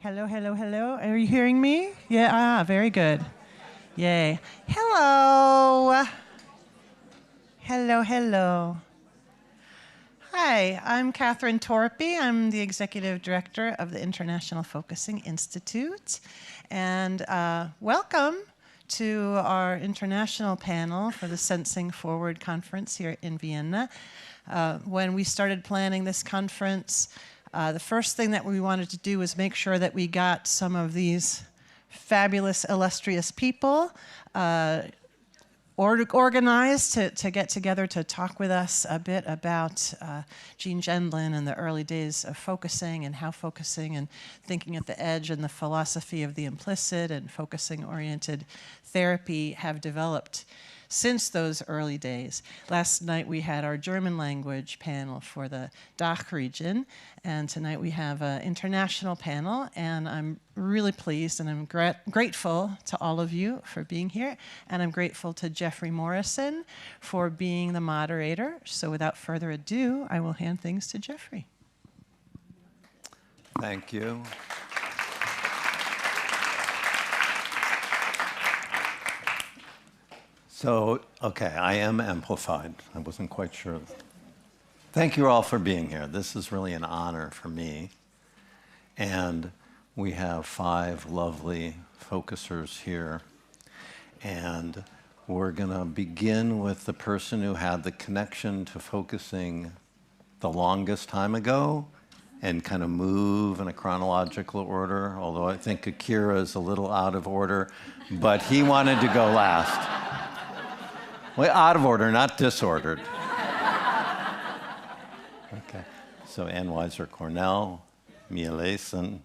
Hello, hello, hello. Are you hearing me? Yeah, very good. Yay. Hello. Hello, hello. Hi, I'm Catherine Torpy. I'm the Executive Director of the International Focusing Institute. And welcome to our international panel for the Sensing Forward conference here in Vienna. When we started planning this conference, the first thing that we wanted to do was make sure that we got some of these fabulous, illustrious people organized to get together to talk with us a bit about Jean Gendlin and the early days of focusing and how focusing and thinking at the edge and the philosophy of the implicit and focusing-oriented therapy have developed since those early days. Last night we had our German language panel for the DACH region, and tonight we have an international panel, and I'm really pleased and I'm grateful to all of you for being here, and I'm grateful to Jeffrey Morrison for being the moderator. So without further ado, I will hand things to Jeffrey. Thank you. So, okay, I am amplified. I wasn't quite sure. Thank you all for being here. This is really an honor for me. And we have 5 lovely focusers here. And we're going to begin with the person who had the connection to focusing the longest time ago and kind of move in a chronological order, although I think Akira is a little out of order, but he wanted to go last. Well, out of order, not disordered. Okay, so Ann Weiser Cornell, Mia Layson,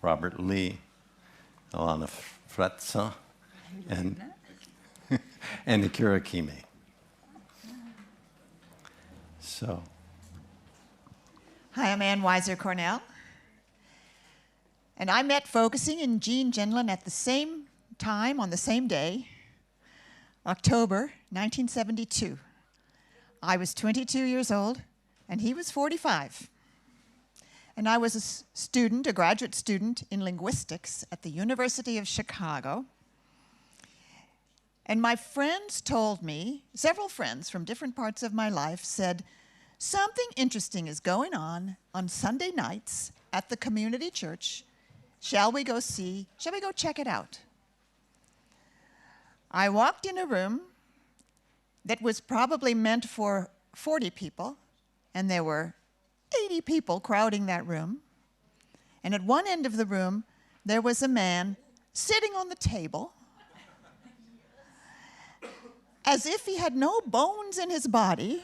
Robert Lee, Alana Fretza, and Akira Kime. So. Hi, I'm Ann Weiser Cornell. And I met focusing and Jean Gendlin at the same time on the same day, October 1972. I was 22 years old, and he was 45. And I was a student, a graduate student in linguistics at the University of Chicago. And my friends told me, several friends from different parts of my life said, something interesting is going on Sunday nights at the community church. Shall we go check it out? I walked in a room that was probably meant for 40 people, and there were 80 people crowding that room. And at one end of the room, there was a man sitting on the table as if he had no bones in his body.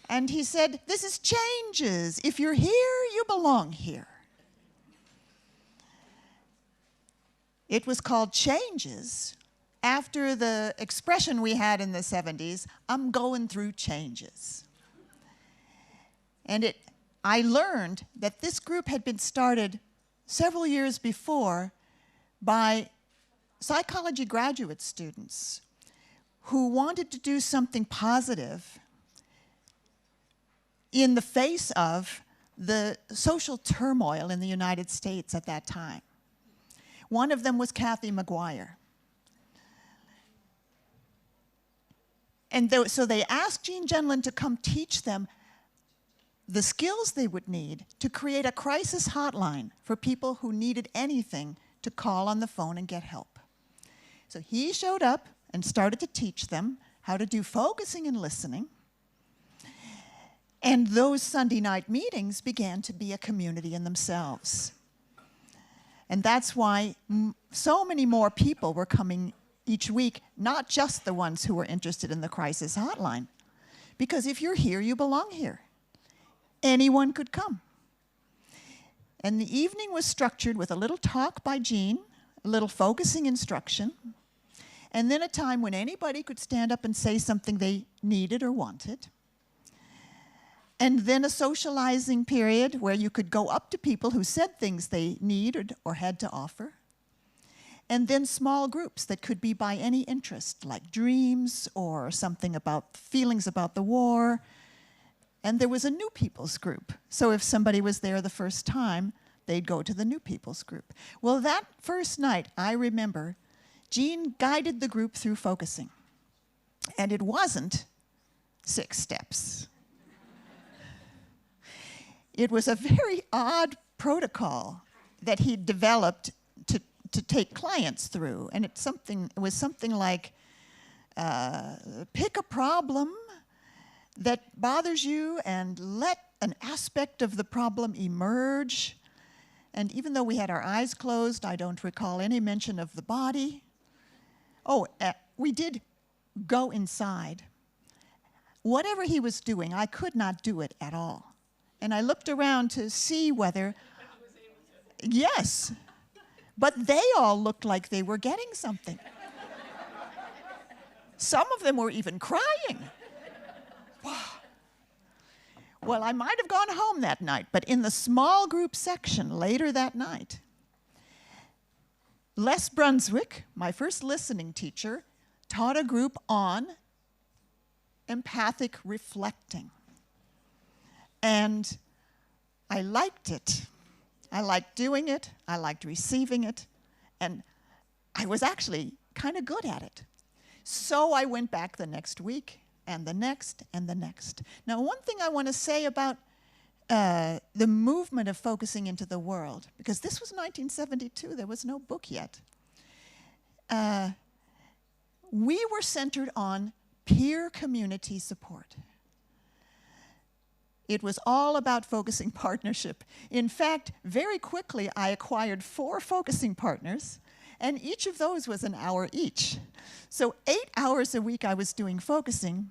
And he said, "This is Changes. If you're here, you belong here." It was called Changes after the expression we had in the 70s, "I'm going through changes." And I learned that this group had been started several years before by psychology graduate students who wanted to do something positive in the face of the social turmoil in the United States at that time. One of them was Kathy McGuire. And so they asked Jean Gendlin to come teach them the skills they would need to create a crisis hotline for people who needed anything to call on the phone and get help. So he showed up and started to teach them how to do focusing and listening. And those Sunday night meetings began to be a community in themselves. And that's why so many more people were coming each week, not just the ones who were interested in the crisis hotline. Because if you're here, you belong here. Anyone could come. And the evening was structured with a little talk by Jean, a little focusing instruction, and then a time when anybody could stand up and say something they needed or wanted. And then a socializing period where you could go up to people who said things they needed or had to offer. And then small groups that could be by any interest, like dreams or something about feelings about the war. And there was a new people's group. So if somebody was there the first time, they'd go to the new people's group. Well, that first night, I remember, Jean guided the group through focusing. And it wasn't 6 steps. It was a very odd protocol that he developed to take clients through. And it was something like, pick a problem that bothers you and let an aspect of the problem emerge. And even though we had our eyes closed, I don't recall any mention of the body. Oh, we did go inside. Whatever he was doing, I could not do it at all. And I looked around to see whether, yes, but they all looked like they were getting something. Some of them were even crying. Well, I might have gone home that night, but in the small group section later that night, Les Brunswick, my first listening teacher, taught a group on empathic reflecting. And I liked it. I liked doing it. I liked receiving it. And I was actually kind of good at it. So I went back the next week, and the next, and the next. Now, one thing I want to say about the movement of focusing into the world, because this was 1972, there was no book yet. We were centered on peer community support. It was all about focusing partnership. In fact, very quickly, I acquired 4 focusing partners, and each of those was an hour each. So 8 hours a week I was doing focusing,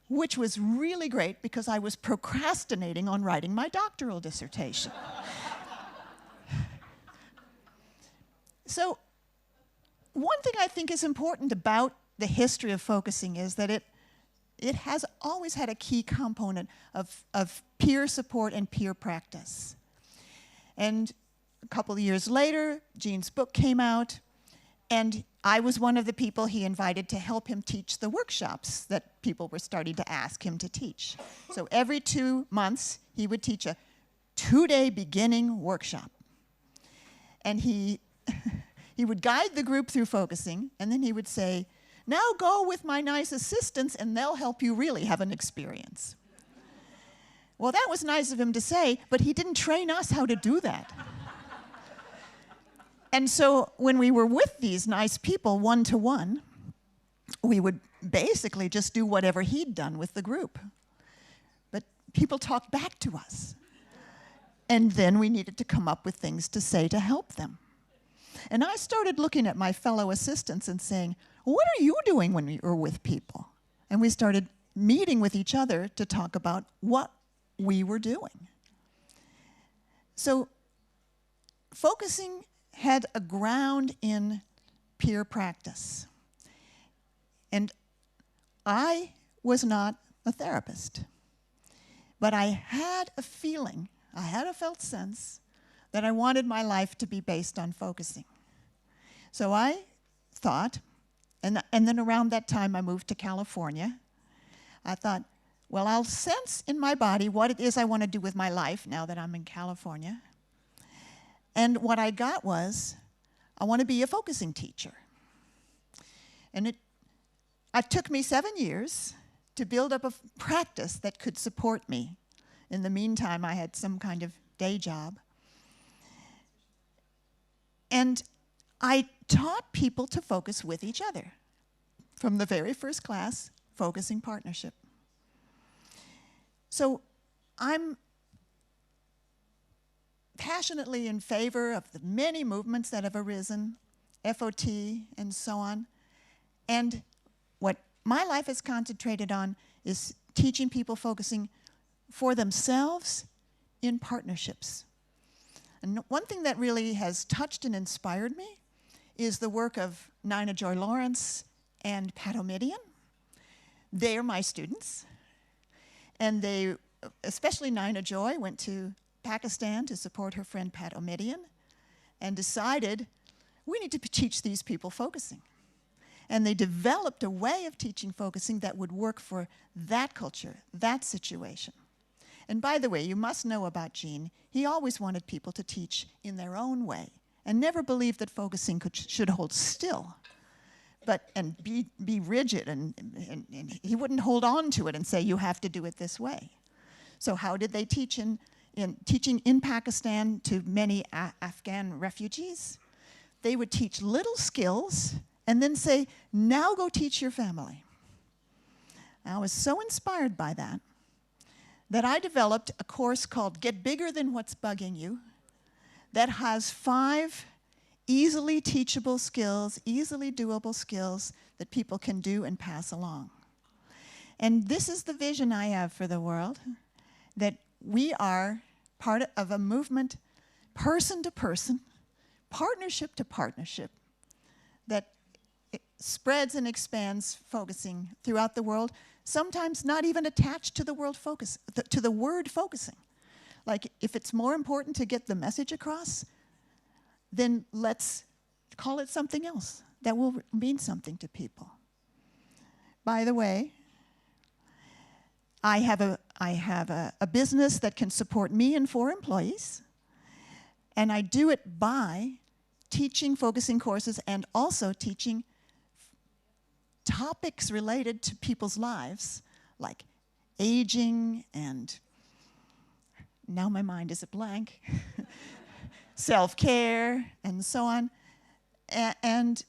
which was really great because I was procrastinating on writing my doctoral dissertation. So one thing I think is important about the history of focusing is that it has always had a key component of peer support and peer practice. And a couple of years later, Jean's book came out, and I was one of the people he invited to help him teach the workshops that people were starting to ask him to teach. So every 2 months, he would teach a 2-day beginning workshop. And he would guide the group through focusing, and then he would say, now go with my nice assistants, and they'll help you really have an experience. Well, that was nice of him to say, but he didn't train us how to do that. And so when we were with these nice people one-to-one, we would basically just do whatever he'd done with the group. But people talked back to us. And then we needed to come up with things to say to help them. And I started looking at my fellow assistants and saying, what are you doing when you're with people? And we started meeting with each other to talk about what we were doing. So focusing had a ground in peer practice. And I was not a therapist, but I had a feeling, I had a felt sense that I wanted my life to be based on focusing. So I thought, and then around that time I moved to California, I thought, well, I'll sense in my body what it is I want to do with my life now that I'm in California. And what I got was, I want to be a focusing teacher. And it took me 7 years to build up a practice that could support me. In the meantime, I had some kind of day job. And I taught people to focus with each other. From the very first class, focusing partnership. So I'm passionately in favor of the many movements that have arisen, FOT and so on. And what my life has concentrated on is teaching people focusing for themselves in partnerships. And one thing that really has touched and inspired me is the work of Nina Joy Lawrence and Pat Omidian. They are my students. And they, especially Nina Joy, went to Pakistan to support her friend Pat Omidian and decided we need to teach these people focusing. And they developed a way of teaching focusing that would work for that culture, that situation. And by the way, you must know about Jean. He always wanted people to teach in their own way and never believed that focusing should hold still, and be rigid. And he wouldn't hold on to it and say, you have to do it this way. So how did they teach teaching in Pakistan to many Afghan refugees? They would teach little skills and then say, now go teach your family. I was so inspired by that I developed a course called Get Bigger Than What's Bugging You that has 5 easily teachable skills, easily doable skills that people can do and pass along. And this is the vision I have for the world, that we are part of a movement, person to person, partnership to partnership, that it spreads and expands focusing throughout the world, sometimes not even attached to the word focusing. Like, if it's more important to get the message across, then let's call it something else that will mean something to people. By the way, I have a business that can support me and 4 employees, and I do it by teaching focusing courses and also teaching topics related to people's lives, like aging and, now my mind is a blank, self-care and so on. And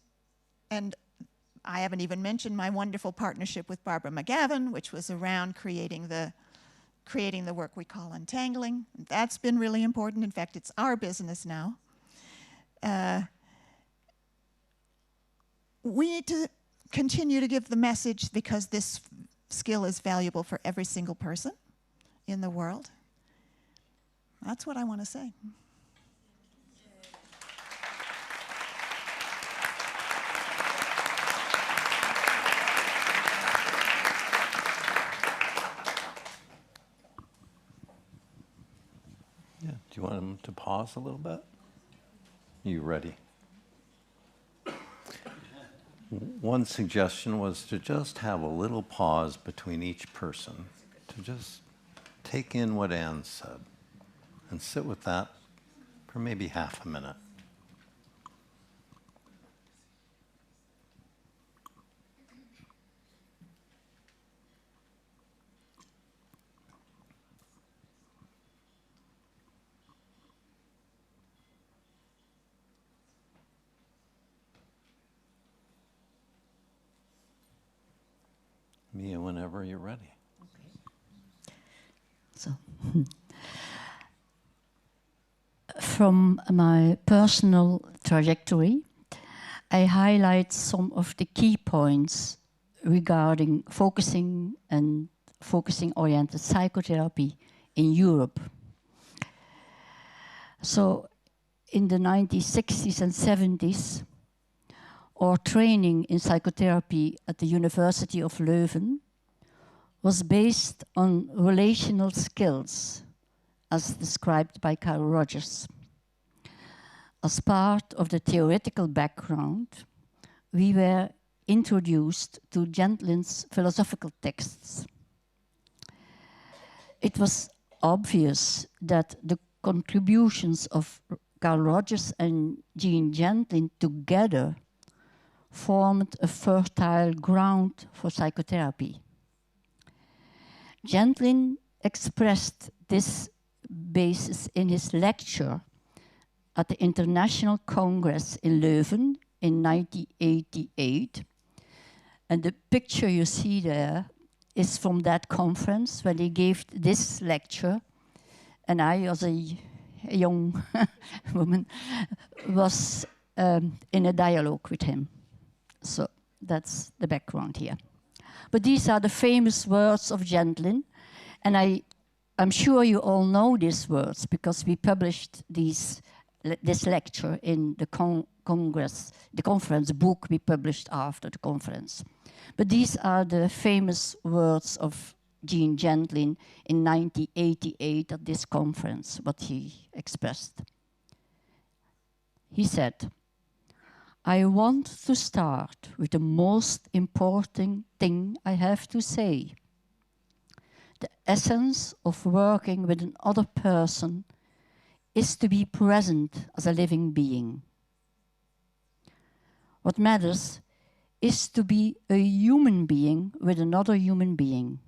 I haven't even mentioned my wonderful partnership with Barbara McGavin, which was around creating the work we call untangling. That's been really important. In fact, it's our business now. We need to continue to give the message because this skill is valuable for every single person in the world. That's what I want to say. Yeah. Do you want them to pause a little bit? Are you ready? One suggestion was to just have a little pause between each person, to just take in what Anne said and sit with that for maybe half a minute. Mia, whenever you're ready. So, from my personal trajectory, I highlight some of the key points regarding focusing and focusing-oriented psychotherapy in Europe. So, in the 1960s and 70s, our training in psychotherapy at the University of Leuven was based on relational skills, as described by Carl Rogers. As part of the theoretical background, we were introduced to Gentlin's philosophical texts. It was obvious that the contributions of Carl Rogers and Jean Gentlin together formed a fertile ground for psychotherapy. Gentlin expressed this basis in his lecture at the International Congress in Leuven in 1988. And the picture you see there is from that conference when he gave this lecture. And I, as a young woman, was in a dialogue with him. So that's the background here. But these are the famous words of Gentlin, and I'm sure you all know these words because we published this lecture in the conference book we published after the conference. But these are the famous words of Jean Gentlin in 1988 at this conference, what he expressed. He said, "I want to start with the most important thing I have to say. the essence of working with another person is to be present as a living being. What matters is to be a human being with another human being.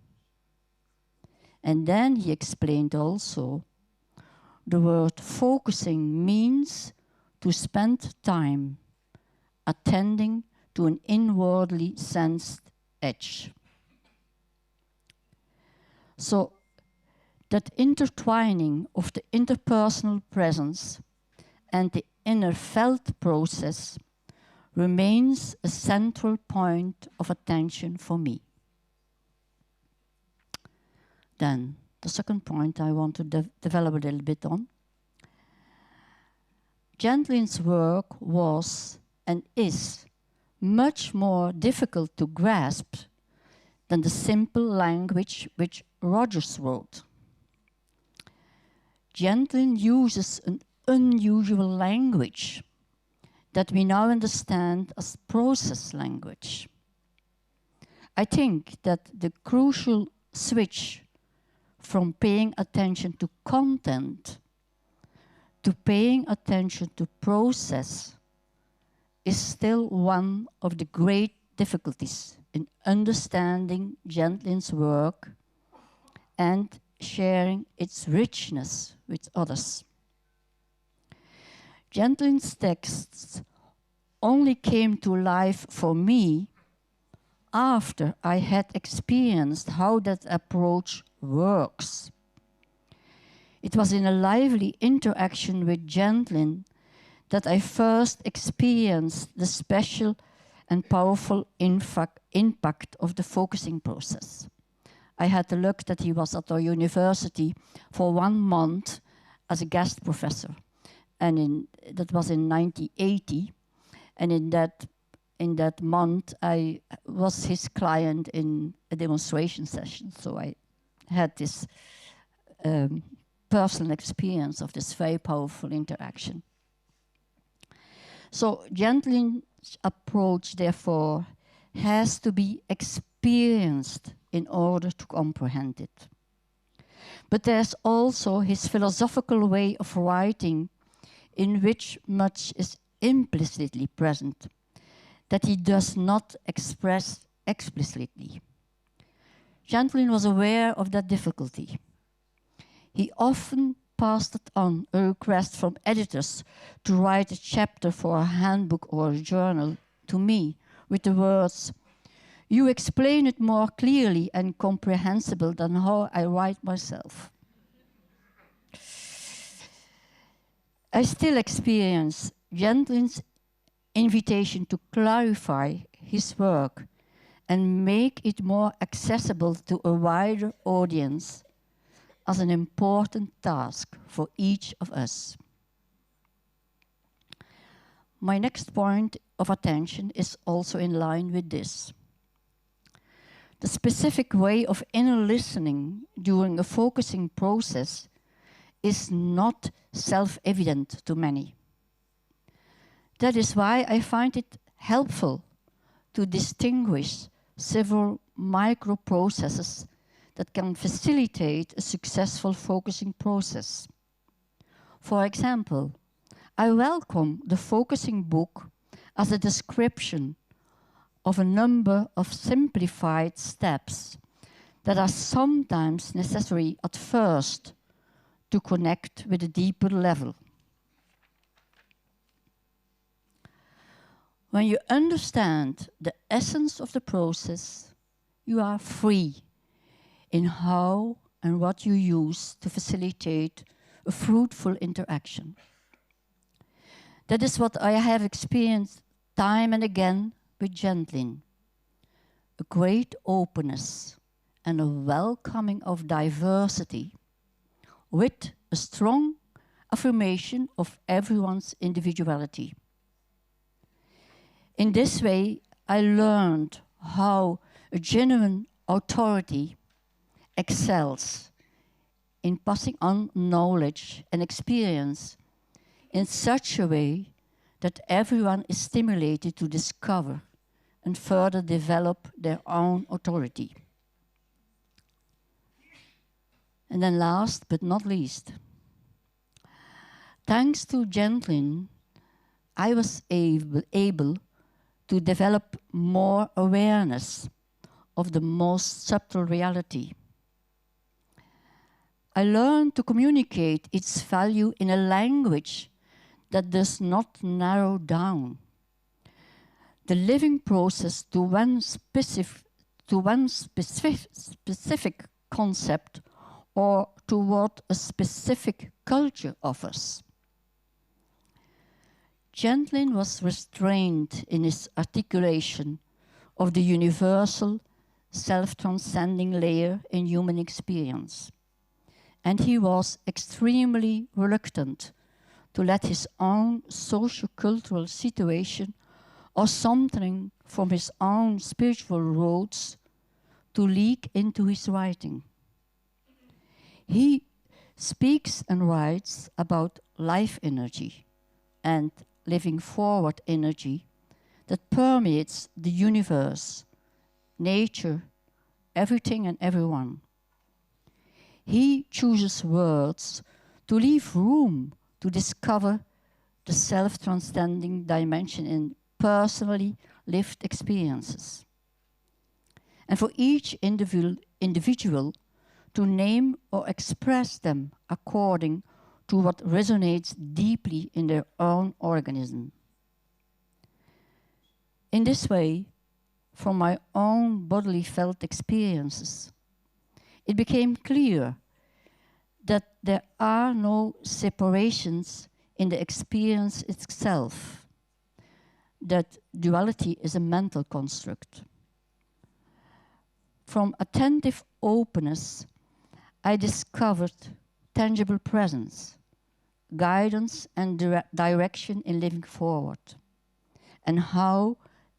And then he explained also, the word focusing means to spend time attending to an inwardly sensed edge. So that intertwining of the interpersonal presence and the inner felt process remains a central point of attention for me. Then, the second point I want to develop a little bit on. Gentlin's work was and is much more difficult to grasp than the simple language which Rogers wrote. Gentlin uses an unusual language that we now understand as process language. I think that the crucial switch from paying attention to content to paying attention to process is still one of the great difficulties in understanding Gentlin's work and sharing its richness with others. Gentlin's texts only came to life for me after I had experienced how that approach works. It was in a lively interaction with Gentlin that I first experienced the special and powerful impact of the focusing process. I had the luck that he was at our university for 1 month as a guest professor, and that was in 1980. And in that month, I was his client in a demonstration session. So I had this personal experience of this very powerful interaction. So Gentlin's approach, therefore, has to be experienced in order to comprehend it. But there's also his philosophical way of writing, in which much is implicitly present, that he does not express explicitly. Gentlin was aware of that difficulty. He often passed it on a request from editors to write a chapter for a handbook or a journal to me with the words, "You explain it more clearly and comprehensible than how I write myself." I still experience Gentlin's invitation to clarify his work and make it more accessible to a wider audience as an important task for each of us. My next point of attention is also in line with this. The specific way of inner listening during a focusing process is not self-evident to many. That is why I find it helpful to distinguish several micro-processes that can facilitate a successful focusing process. For example, I welcome the focusing book as a description of a number of simplified steps that are sometimes necessary at first to connect with a deeper level. When you understand the essence of the process, you are free in how and what you use to facilitate a fruitful interaction. That is what I have experienced time and again with Gentlin. A great openness and a welcoming of diversity with a strong affirmation of everyone's individuality. In this way, I learned how a genuine authority excels in passing on knowledge and experience in such a way that everyone is stimulated to discover and further develop their own authority. And then last but not least, thanks to Gentlin, I was able to develop more awareness of the most subtle reality. I learned to communicate its value in a language that does not narrow down the living process to one specific concept or to what a specific culture offers. Gentlin was restrained in his articulation of the universal, self-transcending layer in human experience. And he was extremely reluctant to let his own socio-cultural situation or something from his own spiritual roads to leak into his writing. He speaks and writes about life energy and living forward energy that permeates the universe, nature, everything and everyone. He chooses words to leave room to discover the self-transcending dimension in personally lived experiences. And for each individual to name or express them according to what resonates deeply in their own organism. In this way, from my own bodily felt experiences, it became clear that there are no separations in the experience itself, that duality is a mental construct. From attentive openness, I discovered tangible presence, guidance and direction in living forward, and how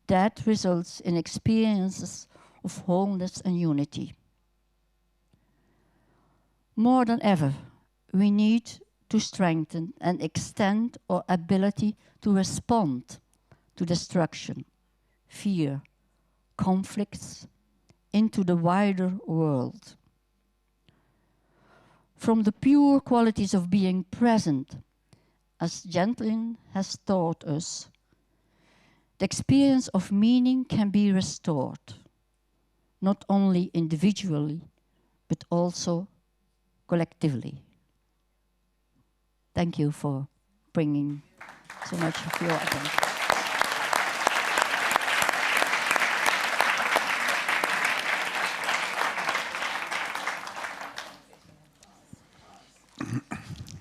that results in experiences of wholeness and unity. More than ever, we need to strengthen and extend our ability to respond to destruction, fear, conflicts, into the wider world. From the pure qualities of being present, as Gentlin has taught us, the experience of meaning can be restored, not only individually, but also collectively. Thank you for bringing so much of your attention.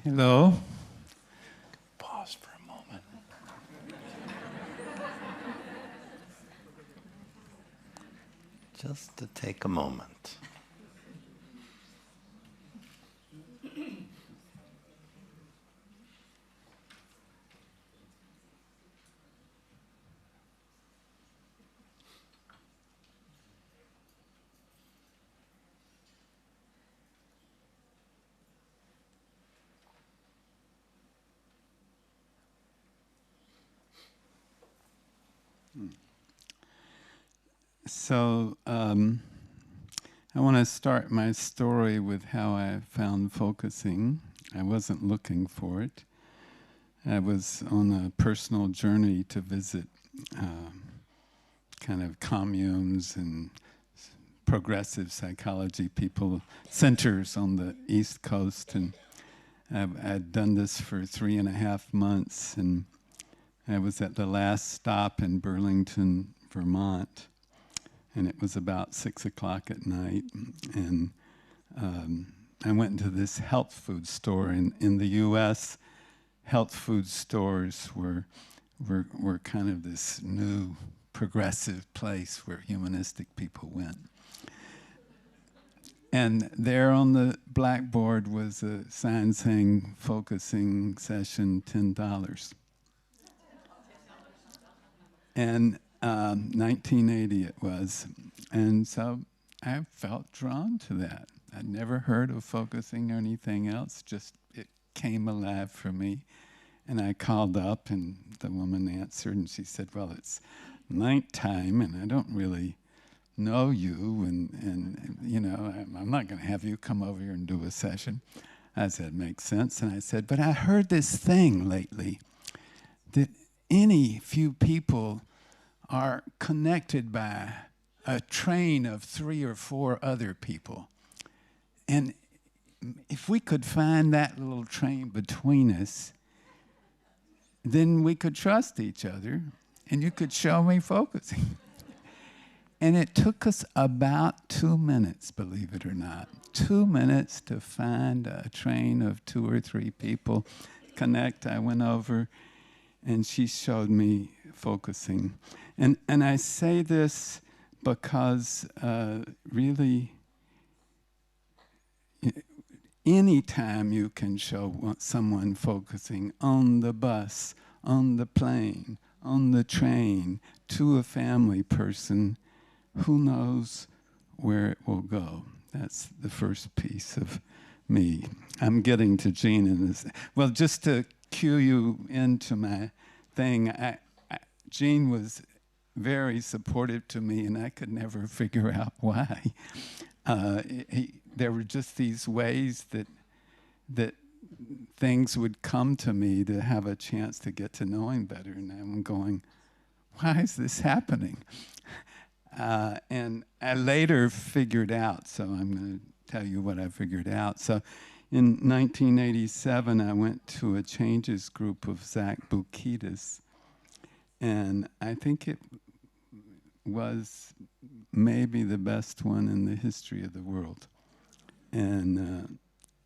Hello. Pause for a moment. Just to take a moment. So I want to start my story with how I found focusing. I wasn't looking for it. I was on a personal journey to visit kind of communes and progressive psychology people, centers on the East Coast. And I'd done this for 3.5 months. And I was at the last stop in Burlington, Vermont. And it was about 6 o'clock at night. And I went into this health food store. In the US, health food stores were kind of this new progressive place where humanistic people went. And there on the blackboard was a sign saying, focusing session, $10. And 1980 it was. And so I felt drawn to that. I'd never heard of focusing or anything else, just it came alive for me. And I called up and the woman answered and she said, well, it's nighttime and I don't really know you, and you know, I'm not going to have you come over here and do a session. I said, makes sense. And I said, but I heard this thing lately that any few people are connected by a train of 3 or 4 other people. And if we could find that little train between us, then we could trust each other, and you could show me focusing. And it took us about 2 minutes, believe it or not. 2 minutes to find a train of 2 or 3 people connect. I went over, and she showed me focusing. And I say this because really, anytime you can show someone focusing on the bus, on the plane, on the train, to a family person, who knows where it will go. That's the first piece of me. I'm getting to Jean in this. Well, just to cue you into my thing, Jean was very supportive to me, and I could never figure out why. There were just these ways that things would come to me to have a chance to get to know him better, and I'm going, why is this happening? And I later figured out, so I'm going to tell you what I figured out. So in 1987, I went to a changes group of Zach Boukidis, and I think it was maybe the best one in the history of the world. And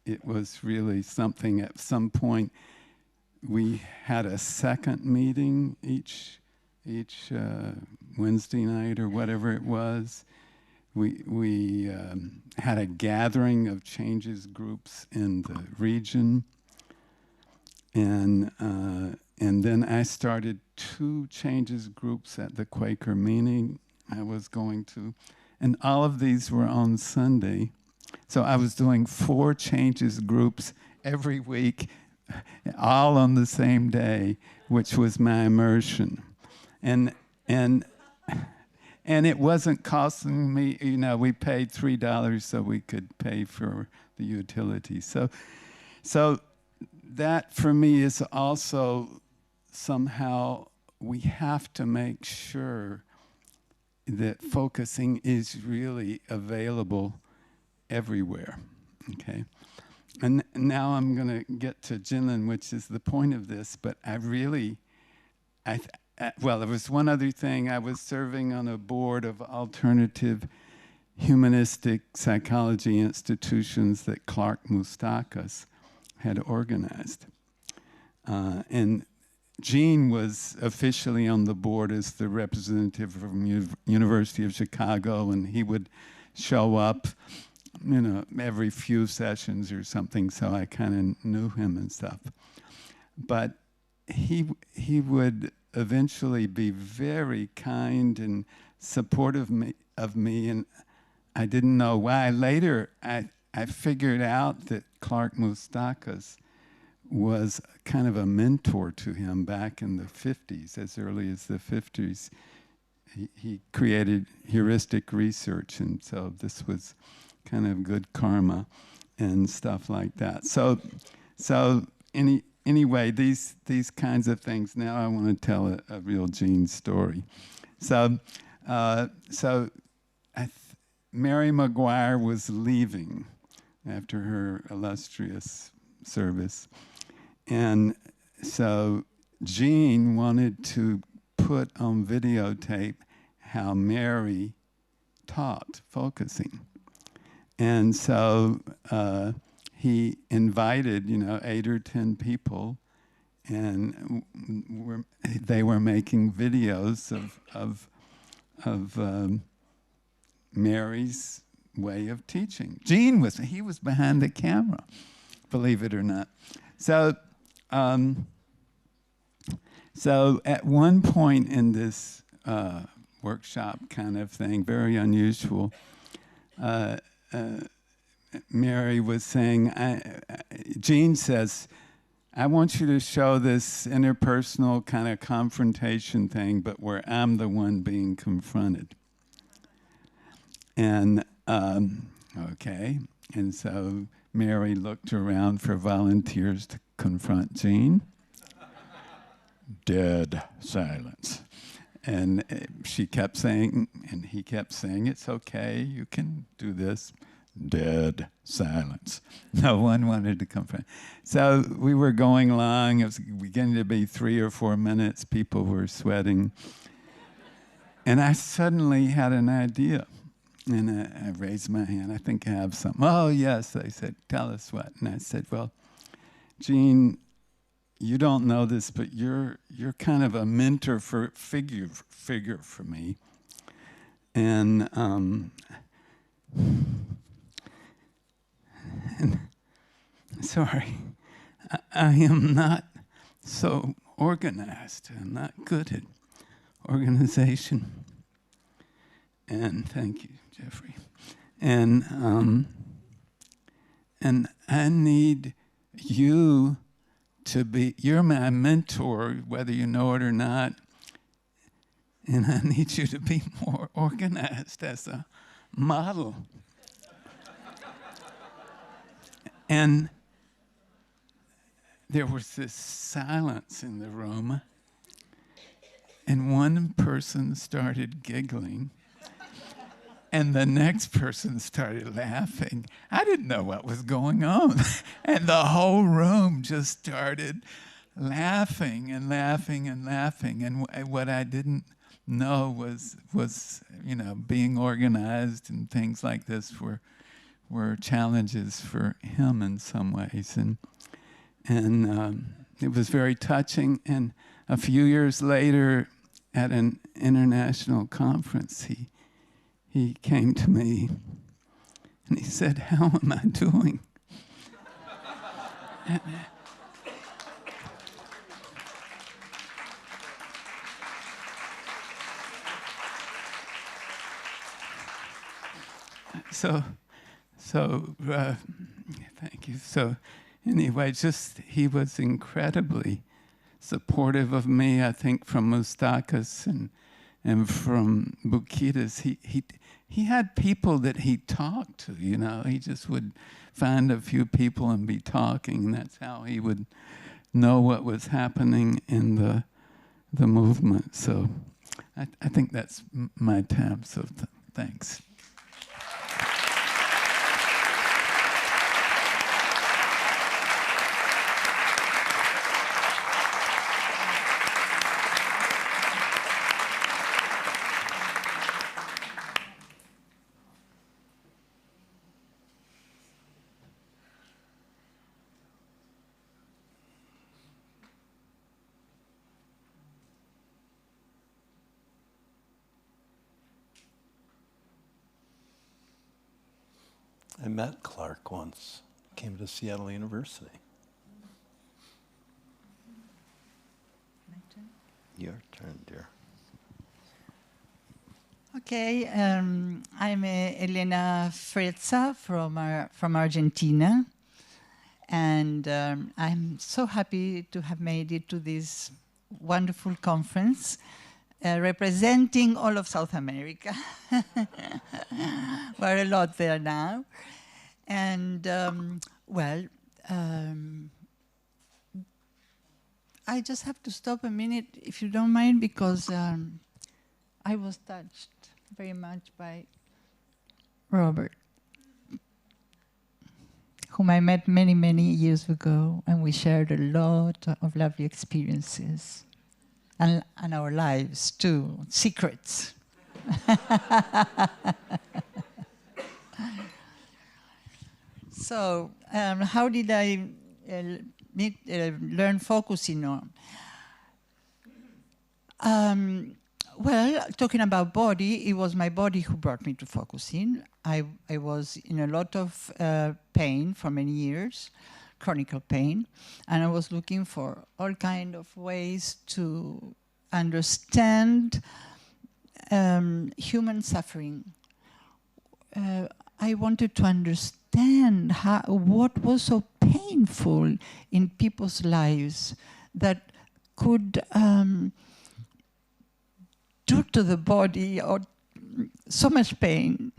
it was really something. At some point, we had a second meeting each Wednesday night or whatever it was. We had a gathering of changes groups in the region, and then I started 2 changes groups at the Quaker meeting I was going to, and all of these were on Sunday. So I was doing 4 changes groups every week, all on the same day, which was my immersion. And it wasn't costing me, you know, we paid $3 so we could pay for the utilities. So that for me is also somehow we have to make sure that focusing is really available everywhere, okay? And now I'm going to get to Jinlin, which is the point of this, but well, there was one other thing. I was serving on a board of alternative humanistic psychology institutions that Clark Moustakas had organized. And Jean was officially on the board as the representative from University of Chicago, and he would show up, you know, every few sessions or something, so I kind of knew him and stuff. But he would eventually be very kind and supportive of me, and I didn't know why. Later, I figured out that Clark Moustakas was kind of a mentor to him back in the 50s, as early as the 50s. He created heuristic research, and so this was kind of good karma and stuff like that. So anyway, these kinds of things. Now I want to tell a real Jean story. So Mary McGuire was leaving after her illustrious service, and so Jean wanted to put on videotape how Mary taught focusing. And so he invited, 8 or 10 people, and they were making videos of Mary's way of teaching. Jean was behind the camera, believe it or not. So at one point in this workshop kind of thing, very unusual, Mary was saying, Jean says, I want you to show this interpersonal kind of confrontation thing, but where I'm the one being confronted. And, okay. And so Mary looked around for volunteers to confront Jean. Dead silence. And she kept saying, and he kept saying, it's okay, you can do this. Dead silence. No one wanted to confront. So we were going along. It was beginning to be 3 or 4 minutes. People were sweating. And I suddenly had an idea. And I raised my hand. I think I have something. Oh, yes. They said, tell us what. And I said, well, Jean, you don't know this, but you're kind of a mentor figure for me. And sorry, I am not so organized. I'm not good at organization. And thank you, Jeffrey. And I need you to be, you're my mentor, whether you know it or not. And I need you to be more organized as a model. And there was this silence in the room, and one person started giggling, and the next person started laughing. I didn't know what was going on, and the whole room just started laughing and laughing and laughing. And what I didn't know was being organized and things like this were challenges for him in some ways, and it was very touching. And a few years later, at an international conference, he came to me and he said, "How am I doing?" So, thank you. So, anyway, he was incredibly supportive of me. I think from Mustakas and from Bukitas, he had people that he talked to. He just would find a few people and be talking. And that's how he would know what was happening in the movement. So, I think that's my time. So, thanks. I met Clark once. Came to Seattle University. My turn? Your turn, dear. Okay, I'm Elena Frezza from Argentina, and I'm so happy to have made it to this wonderful conference representing all of South America. We're a lot there now. And, I just have to stop a minute, if you don't mind, because I was touched very much by Robert, whom I met many, many years ago, and we shared a lot of lovely experiences. And our lives, too, secrets. So, how did I learn focusing on? Well, talking about body, it was my body who brought me to focusing. I was in a lot of pain for many years, chronic pain, and I was looking for all kind of ways to understand human suffering. I wanted to understand what was so painful in people's lives that could do to the body or so much pain.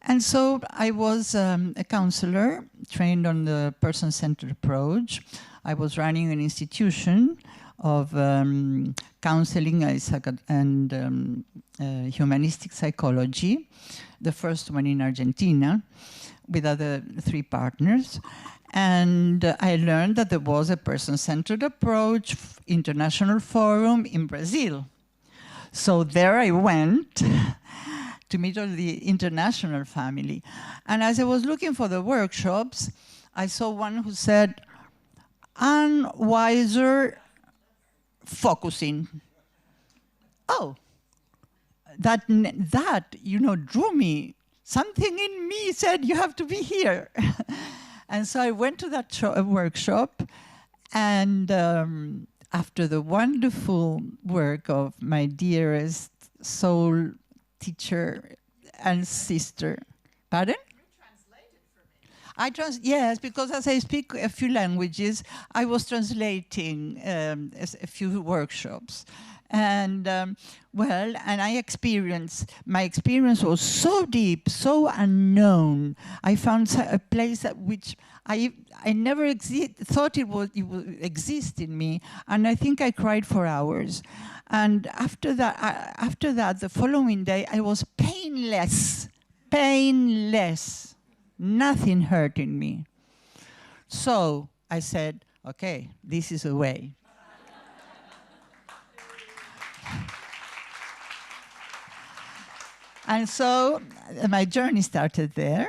And so I was a counselor trained on the person-centered approach. I was running an institution of counseling and humanistic psychology, the first one in Argentina, with other 3 partners. And I learned that there was a person-centered approach international forum in Brazil. So there I went to meet all the international family. And as I was looking for the workshops, I saw one who said, unwiser focusing. Oh, that drew me. Something in me said, you have to be here. And so I went to that workshop, and after the wonderful work of my dearest soul teacher and sister. Pardon? Yes, because as I speak a few languages, I was translating a few workshops. And my experience was so deep, so unknown. I found a place at which I never thought it would exist in me, and I think I cried for hours. And after that, the following day, I was painless, nothing hurting me. So I said, okay, this is a way. And so my journey started there.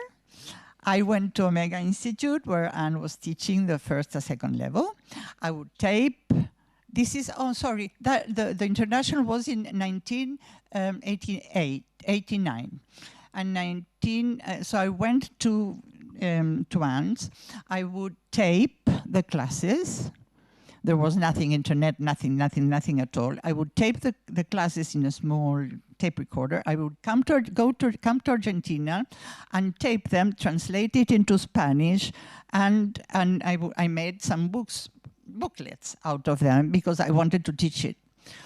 I went to Omega Institute, where Anne was teaching the first and second level. I would tape. This is, the international was in 1989. And so I went to Anne's. I would tape the classes. There was nothing, internet, nothing at all. I would tape the classes in a small tape recorder. I would come to Argentina and tape them, translate it into Spanish, and I made some booklets out of them because I wanted to teach it.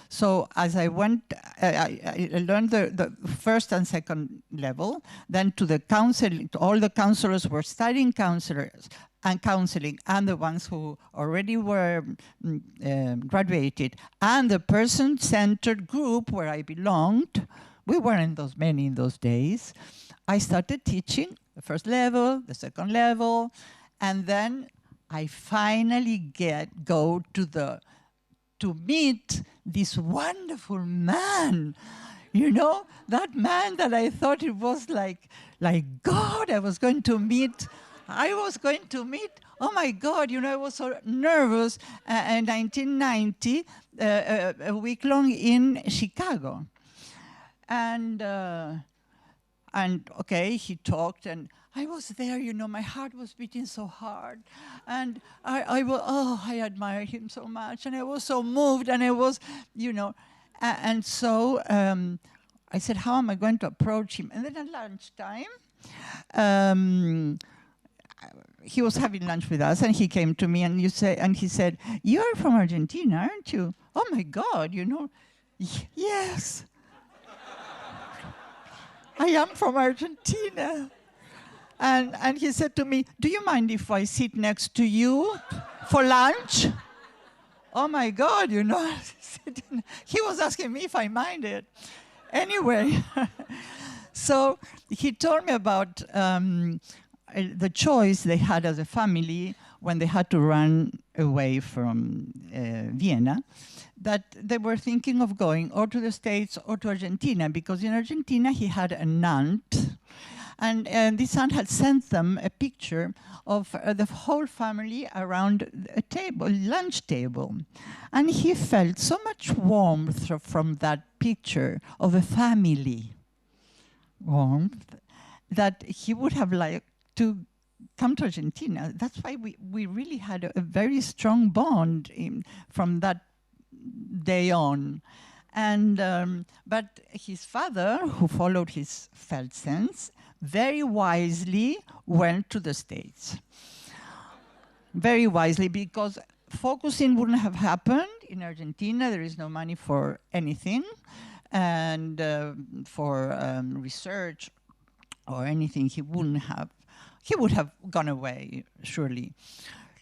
So as I went, I learned the first and second level. Then to the counseling, all the counselors were studying counseling, and the ones who already were graduated, and the person-centered group where I belonged. We weren't those many in those days. I started teaching the first level, the second level, and then I finally go to meet this wonderful man. You know, that man that I thought it was like God I was going to meet. Oh my God, I was so nervous in 1990, a week long in Chicago. And okay, he talked, and I was there, my heart was beating so hard. And I admired him so much, and I was so moved, and I was, and so I said, how am I going to approach him? And then at lunchtime, he was having lunch with us, and he came to me, and he said, "You're from Argentina, aren't you?" Oh my God, yes. I am from Argentina. And he said to me, "Do you mind if I sit next to you for lunch?" Oh my God, he was asking me if I minded. Anyway, so he told me about the choice they had as a family when they had to run away from Vienna, that they were thinking of going or to the States or to Argentina, because in Argentina he had an aunt, and this aunt had sent them a picture of the whole family around a table, lunch table. And he felt so much warmth from that picture of a family, warmth, that he would have liked to come to Argentina. That's why we really had a very strong bond from that day on. And but his father, who followed his felt sense, very wisely went to the States. Very wisely, because focusing wouldn't have happened in Argentina. There is no money for anything. and for research or anything, he would have gone away, surely.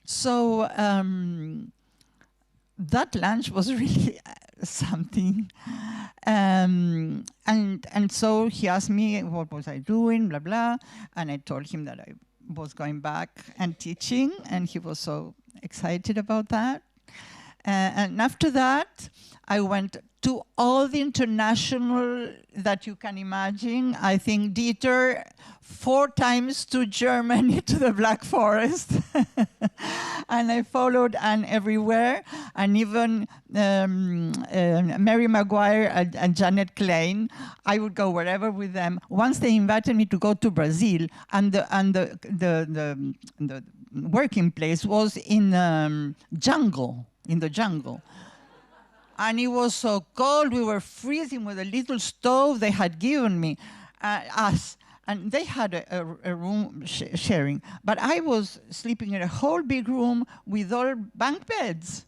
So that lunch was really something. And so he asked me what was I doing, blah, blah. And I told him that I was going back and teaching, and he was so excited about that. And after that, I went to all the international that you can imagine. I think Dieter 4 times to Germany, to the Black Forest. And I followed Anne everywhere, and even Mary Maguire and Janet Klein. I would go wherever with them. Once they invited me to go to Brazil, and the working place was in the jungle. And it was so cold, we were freezing with a little stove they had given me, us. And they had a room sharing. But I was sleeping in a whole big room with all bunk beds.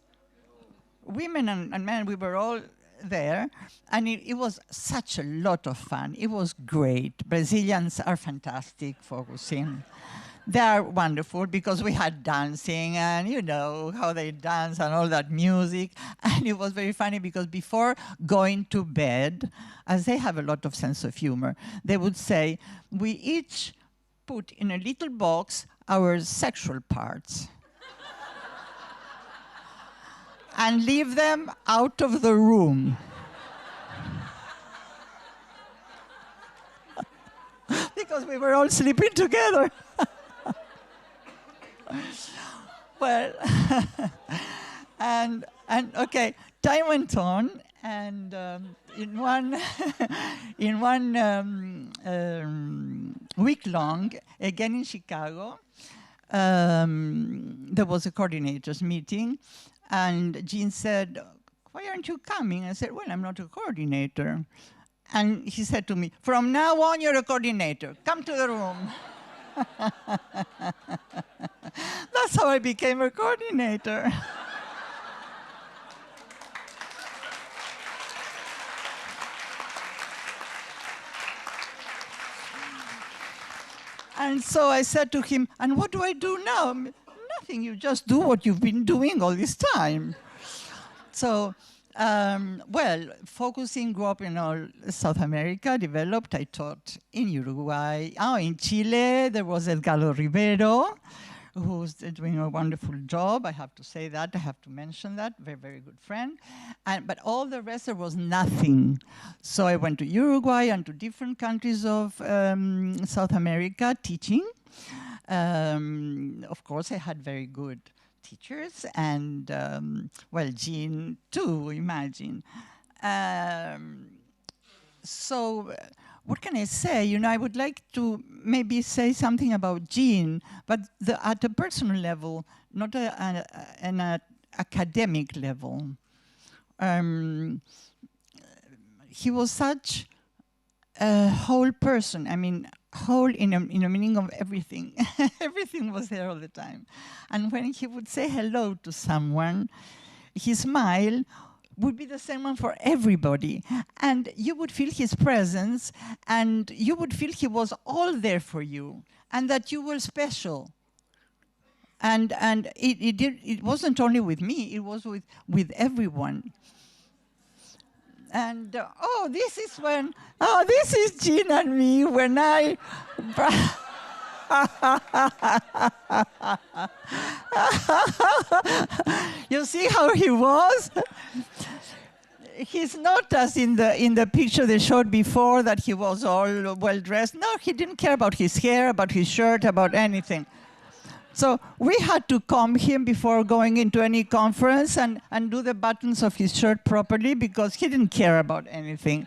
Women and men, we were all there. And it was such a lot of fun. It was great. Brazilians are fantastic focusing. They are wonderful because we had dancing, and you know how they dance and all that music. And it was very funny because before going to bed, as they have a lot of sense of humor, they would say, we each put in a little box our sexual parts and leave them out of the room. Because we were all sleeping together. Well, and okay, time went on, and in one week long, again in Chicago, there was a coordinators meeting, and Jean said, "Why aren't you coming?" I said, "Well, I'm not a coordinator." And he said to me, "From now on, you're a coordinator. Come to the room." That's how I became a coordinator. And so I said to him, "And what do I do now?" "Nothing, you just do what you've been doing all this time." So, well, focusing, grew up in all South America, developed. I taught in Uruguay. In Chile, there was Edgardo Rivero, who's doing a wonderful job. I have to say that. I have to mention that. Very, very good friend. But all the rest, there was nothing. So I went to Uruguay and to different countries of South America teaching. Of course, I had very good teachers, and well, Jean too, imagine. So what can I say? You know, I would like to maybe say something about Jean, but at a personal level, not an academic level. He was such a whole person. I mean, whole in a meaning of everything. Everything was there all the time. And when he would say hello to someone, his smile would be the same one for everybody. And you would feel his presence, and you would feel he was all there for you, and that you were special. And it wasn't only with me, it was with everyone. And this is Jean and me when I. You see how he was? He's not as in the picture they showed before, that he was all well dressed. No, he didn't care about his hair, about his shirt, about anything. So we had to comb him before going into any conference and do the buttons of his shirt properly, because he didn't care about anything.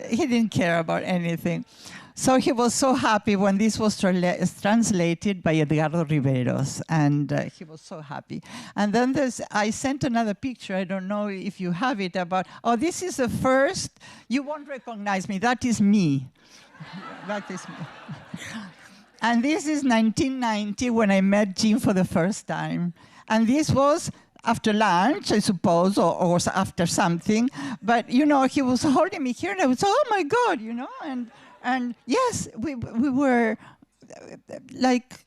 He didn't care about anything. So he was so happy when this was translated by Edgardo Riveros, and he was so happy. And then I sent another picture, I don't know if you have it, about, this is the first, you won't recognize me, that is me. That is me. And this is 1990 when I met Jean for the first time. And this was after lunch, I suppose, or after something. But, you know, he was holding me here, and I was, oh, my God, you know. And yes, we were like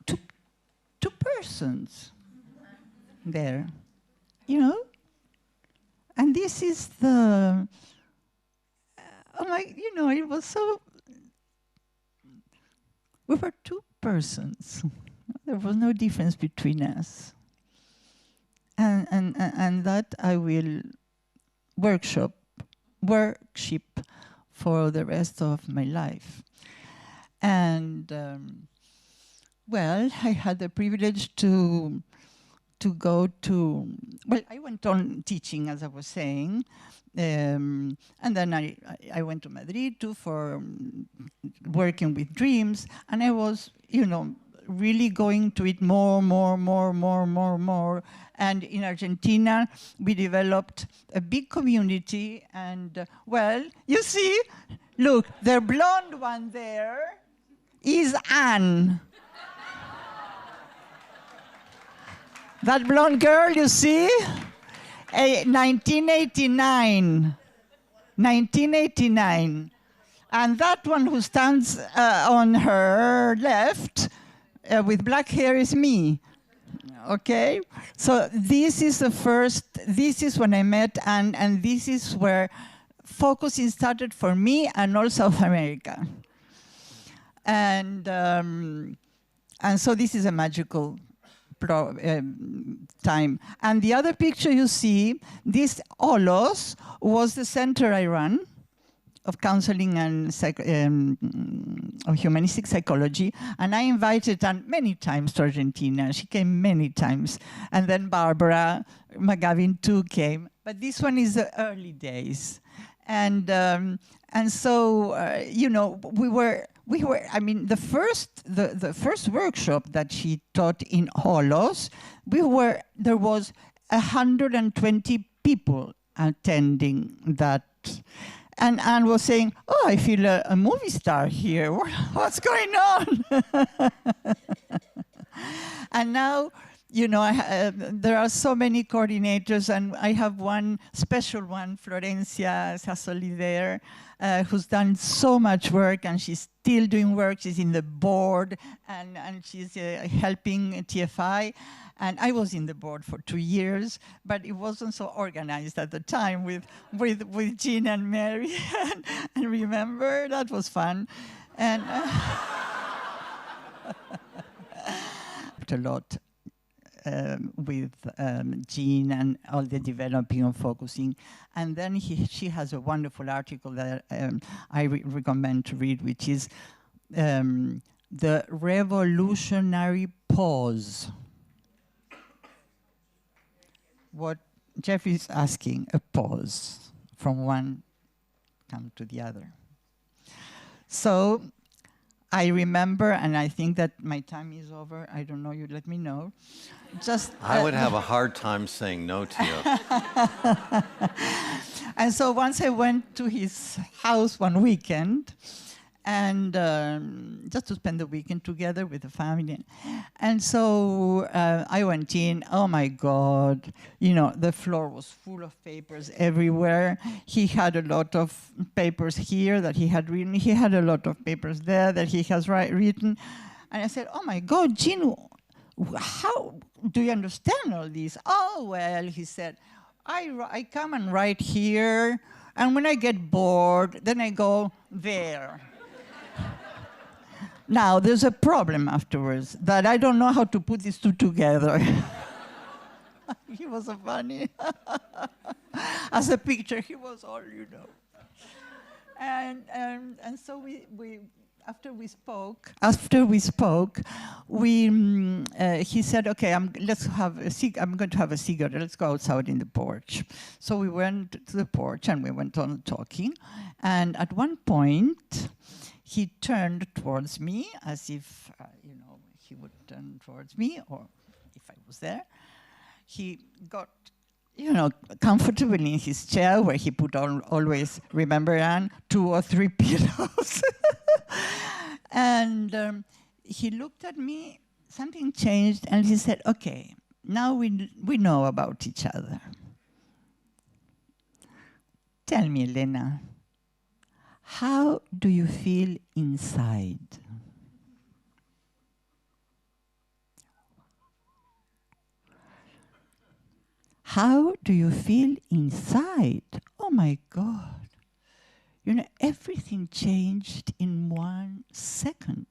two persons there, you know. And this is the, oh my, you know, it was so, we were two persons. There was no difference between us. And that I will worship for the rest of my life. And well, I had the privilege to go to, well, I went on teaching, as I was saying, and then I went to Madrid too for working with dreams, and I was, you know, really going to it more. And in Argentina, we developed a big community, and well, you see, look, the blonde one there is Anne. That blonde girl, you see? 1989. 1989. And that one who stands on her left with black hair is me. Okay? So this is the first, this is when I met Anne, and this is where focusing started for me and all South America. And so this is a magical time. And the other picture you see, this Olos was the center I ran of counseling and of humanistic psychology. And I invited Anne many times to Argentina. She came many times. And then Barbara McGavin too came. But this one is the early days. And so, you know, we were, I mean, the first workshop that she taught in Holos, there was 120 people attending that. And Anne was saying, oh, I feel a movie star here. What's going on? And now, you know, there are so many coordinators, and I have one special one, Florencia Sassoli there, who's done so much work, and she's still doing work. She's in the board, and she's helping TFI. And I was in the board for 2 years, but it wasn't so organized at the time with Jean and Mary. And remember, that was fun. And a lot with Jean and all the developing and focusing. And then she has a wonderful article that I recommend to read, which is The Revolutionary Pause. What Jeff is asking, a pause from one come to the other. So I remember, and I think that my time is over. I don't know, you let me know. Just I would have a hard time saying no to you. And so once I went to his house one weekend, and just to spend the weekend together with the family. And so I went in, oh my God, you know, the floor was full of papers everywhere. He had a lot of papers here that he had written. He had a lot of papers there that he has written. And I said, oh my God, Jean, how do you understand all this? Oh, well, he said, I come and write here, and when I get bored, then I go there. Now, there's a problem afterwards, that I don't know how to put these two together. He was so funny. As a picture, he was all, you know. And so after we spoke, he said, okay, I'm going to have a cigarette. Let's go outside in the porch. So we went to the porch, and we went on talking. And at one point, he turned towards me as if, you know, he would turn towards me, or if I was there. He got, you know, comfortably in his chair, where he put always, remember, Anne, 2 or 3 pillows. And he looked at me, something changed, and he said, okay, now we know about each other. Tell me, Elena, how do you feel inside? How do you feel inside? Oh my God. You know, everything changed in 1 second.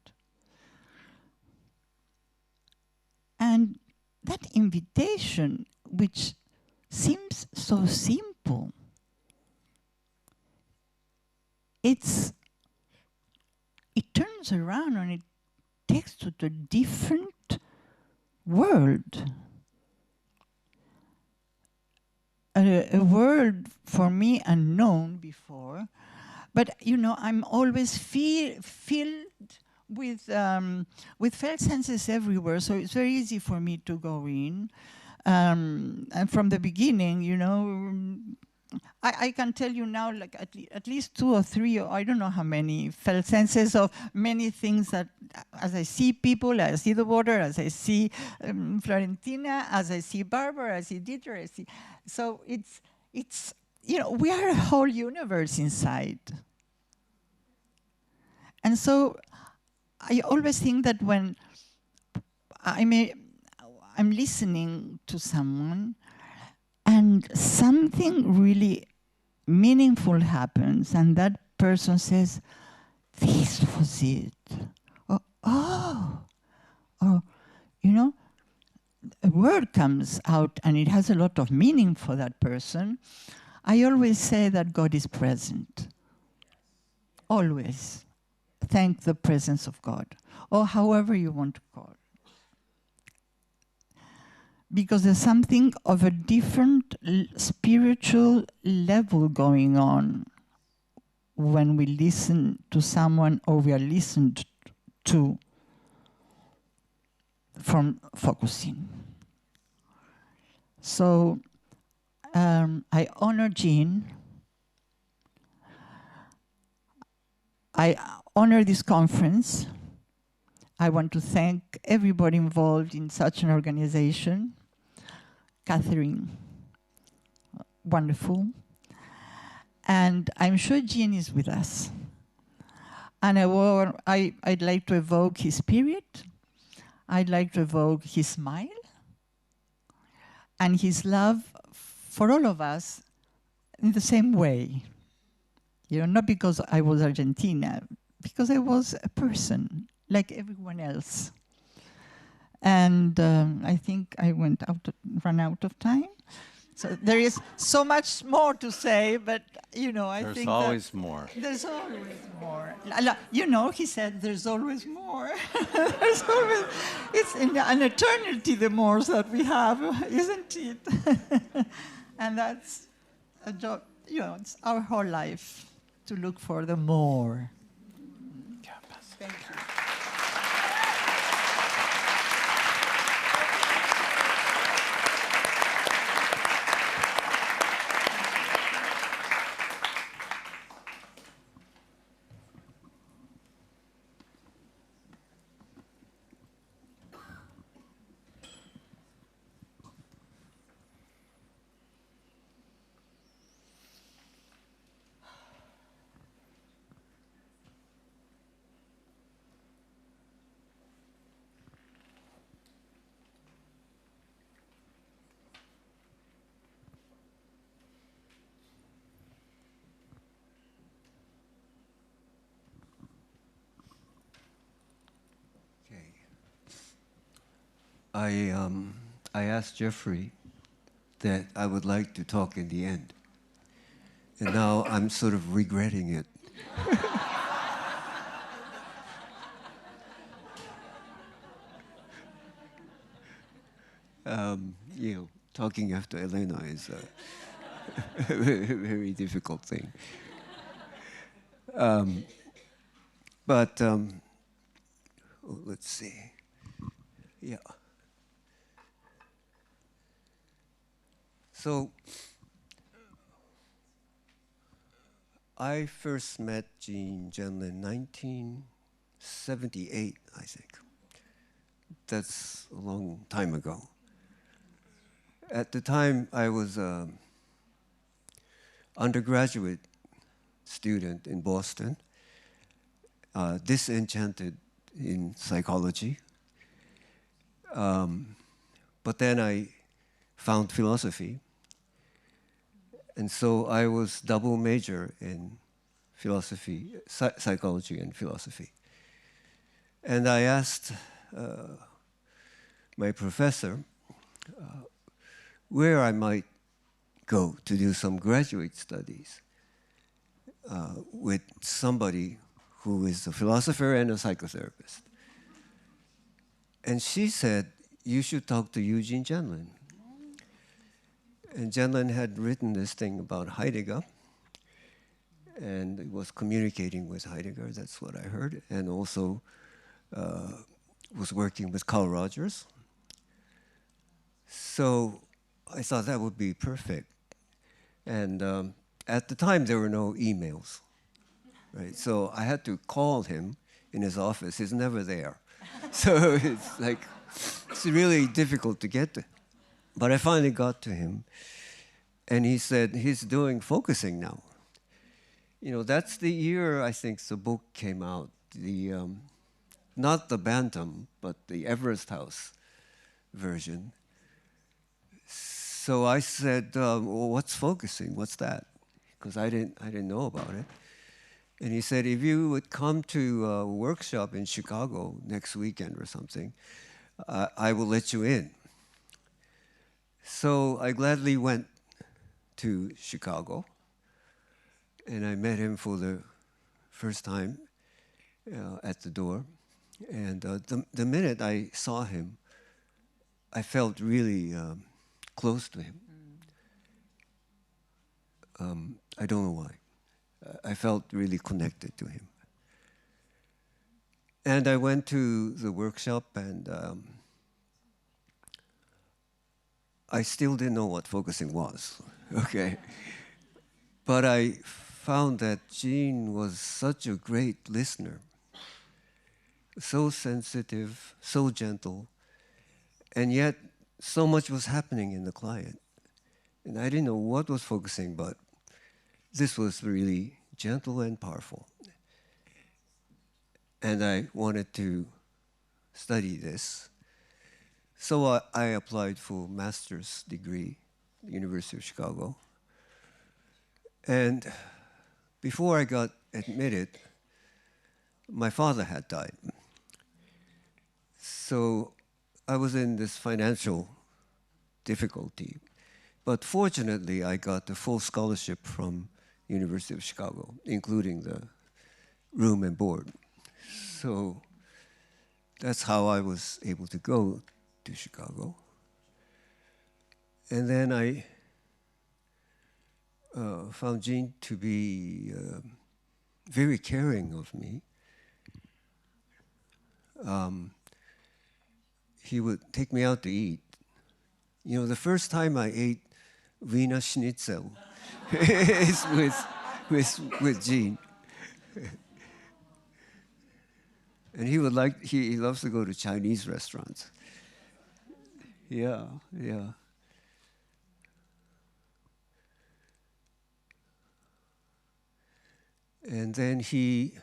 And that invitation, which seems so simple, it turns around and it takes to a different world. A world for me unknown before, but you know, I'm always filled with felt senses everywhere, so it's very easy for me to go in. And from the beginning, you know, I can tell you now, like at least 2 or 3, or I don't know how many felt senses of many things that, as I see people, as I see the water, as I see Florentina, as I see Barbara, as I see Dieter, I see. So it's you know, we are a whole universe inside. And so I always think that when I'm listening to someone and something really meaningful happens and that person says, this was it. Or, you know, a word comes out and it has a lot of meaning for that person. I always say that God is present. Always. Thank the presence of God, or however you want to call it. Because there's something of a different spiritual level going on when we listen to someone or we are listened to from focusing. So I honor Jean. I honor this conference. I want to thank everybody involved in such an organization. Catherine, wonderful. And I'm sure Jean is with us. And I'd like to evoke his spirit. I'd like to evoke his smile and his love for all of us in the same way. You know, not because I was Argentina, because I was a person like everyone else. And I think I ran out of time. So there is so much more to say, but you know, I think there's always more. There's always more. You know, he said, "There's always more." There's always. It's in an eternity the more that we have, isn't it? And that's a job. You know, it's our whole life to look for the more. Thank you. I asked Jeffrey that I would like to talk in the end. And now I'm sort of regretting it. You know, talking after Elena is a very difficult thing. Let's see. Yeah. So I first met Jean Genlin in 1978, I think. That's a long time ago. At the time, I was an undergraduate student in Boston, disenchanted in psychology. But then I found philosophy. And so I was double major in philosophy, psychology and philosophy. And I asked my professor where I might go to do some graduate studies with somebody who is a philosopher and a psychotherapist. And she said, you should talk to Eugene Gendlin. And Gendlin had written this thing about Heidegger, and it was communicating with Heidegger, that's what I heard, and also was working with Carl Rogers. So I thought that would be perfect. And at the time, there were no emails, right? So I had to call him in his office. He's never there. So it's like, it's really difficult to get to. But I finally got to him, and he said he's doing focusing now. You know, that's the year I think the book came out, the not the Bantam, but the Everest House version. So I said, well, what's focusing? What's that? Because I didn't know about it. And he said, if you would come to a workshop in Chicago next weekend or something, I will let you in. So I gladly went to Chicago, and I met him for the first time at the door. And the minute I saw him, I felt really close to him. I don't know why. I felt really connected to him. And I went to the workshop, and I still didn't know what focusing was, okay? But I found that Gene was such a great listener, so sensitive, so gentle, and yet so much was happening in the client. And I didn't know what was focusing, but this was really gentle and powerful. And I wanted to study this. So I applied for master's degree at the University of Chicago. And before I got admitted, my father had died. So I was in this financial difficulty. But fortunately, I got the full scholarship from University of Chicago, including the room and board. So that's how I was able to go to Chicago. And then I found Gene to be very caring of me. He would take me out to eat. You know, the first time I ate Wiener Schnitzel is with Gene. And he loves to go to Chinese restaurants. Yeah. And then he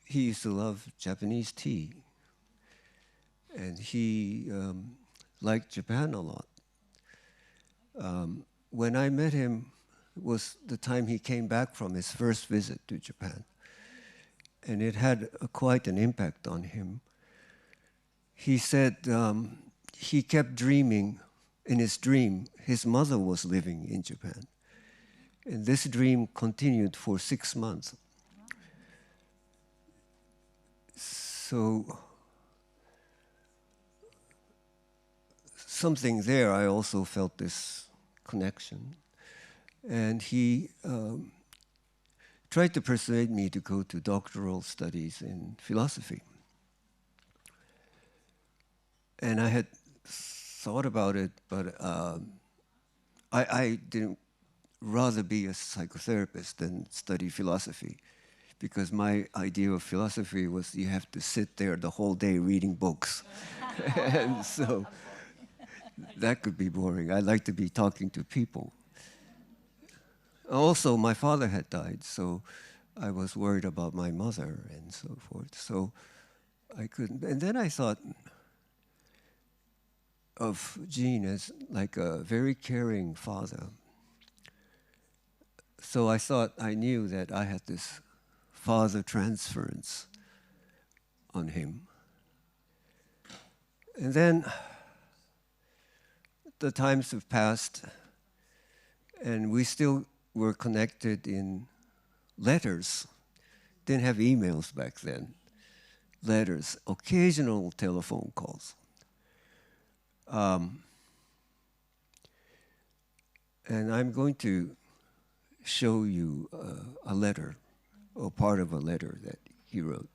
used to love Japanese tea. And he liked Japan a lot. When I met him, it was the time he came back from his first visit to Japan. And it had quite an impact on him. He said he kept dreaming, in his dream, his mother was living in Japan. And this dream continued for 6 months. So something there, I also felt this connection. And he tried to persuade me to go to doctoral studies in philosophy. And I had thought about it, but I didn't rather be a psychotherapist than study philosophy, because my idea of philosophy was you have to sit there the whole day reading books. And so that could be boring. I like to be talking to people. Also, my father had died, so I was worried about my mother and so forth. So I couldn't. And then I thought of Gene as like a very caring father. So I thought I knew that I had this father transference on him. And then the times have passed, and we still were connected in letters. Didn't have emails back then. Letters, occasional telephone calls. And I'm going to show you a letter, or part of a letter that he wrote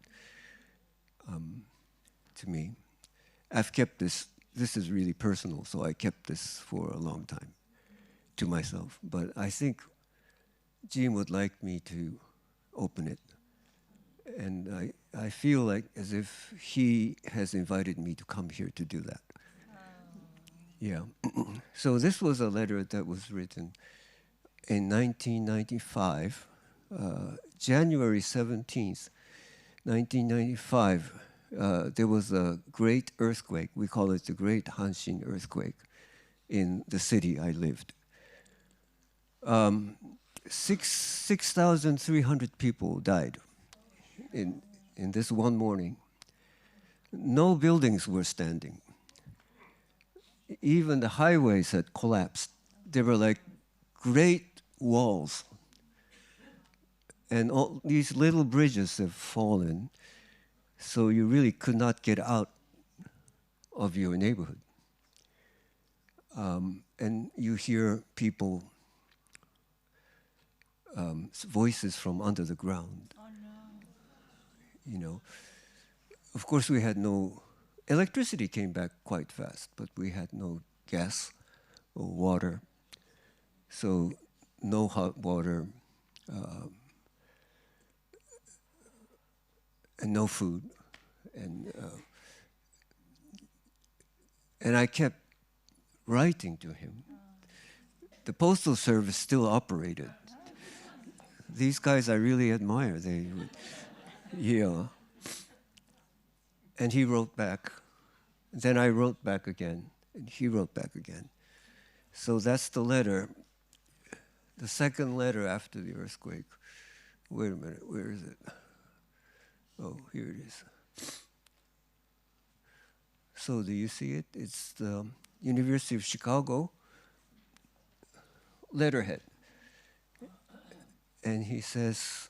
to me. I've kept this. This is really personal, so I kept this for a long time to myself. But I think Gene would like me to open it. And I feel like as if he has invited me to come here to do that. Yeah. So this was a letter that was written in 1995, January 17th, 1995. There was a great earthquake. We call it the Great Hanshin Earthquake in the city I lived. 6,300 people died in this one morning. No buildings were standing. Even the highways had collapsed. They were like great walls. And all these little bridges have fallen, so you really could not get out of your neighborhood. And you hear people, voices from under the ground. Oh no. You know, of course we had no electricity. Came back quite fast, but we had no gas or water, so no hot water and no food, and I kept writing to him. The postal service still operated. These guys I really admire. They would, yeah. And he wrote back. Then I wrote back again, and he wrote back again. So that's the letter, the second letter after the earthquake. Wait a minute, where is it? Oh, here it is. So do you see it? It's the University of Chicago letterhead. And he says,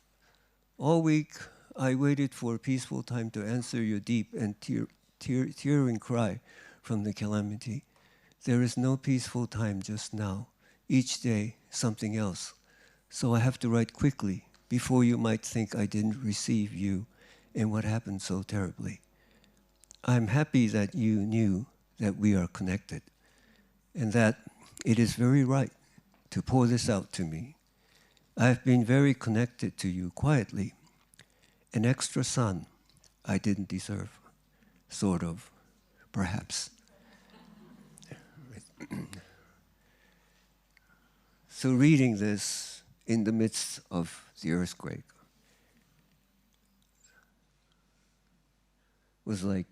all week I waited for a peaceful time to answer your deep and tearing cry from the calamity. There is no peaceful time just now. Each day, something else. So I have to write quickly before you might think I didn't receive you and what happened so terribly. I'm happy that you knew that we are connected and that it is very right to pour this out to me. I've been very connected to you quietly. An extra son I didn't deserve. Sort of, perhaps. So reading this in the midst of the earthquake was like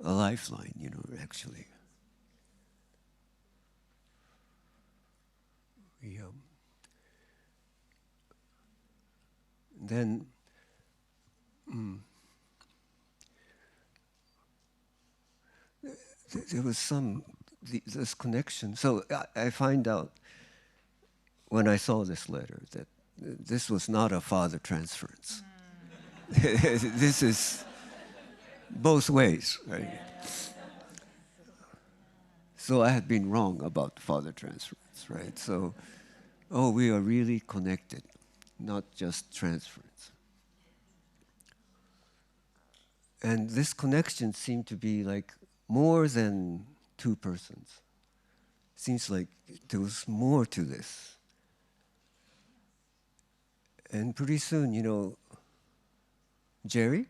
a lifeline, you know, actually. Then there was this connection. So I find out when I saw this letter that this was not a father transference. This is both ways, right? So I had been wrong about father transference, right? So, oh, we are really connected, not just transference. And this connection seemed to be like more than two persons. Seems like there was more to this. And pretty soon, you know, Jerry,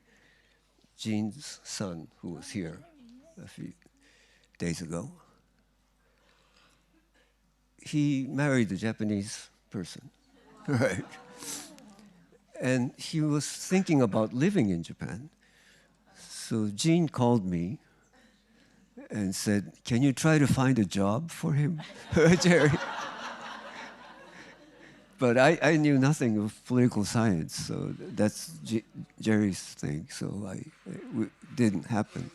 Gene's son, who was here, days ago. He married a Japanese person, right? And he was thinking about living in Japan. So Jean called me and said, "Can you try to find a job for him, Jerry?" But I knew nothing of political science, so that's Jerry's thing, so it didn't happen.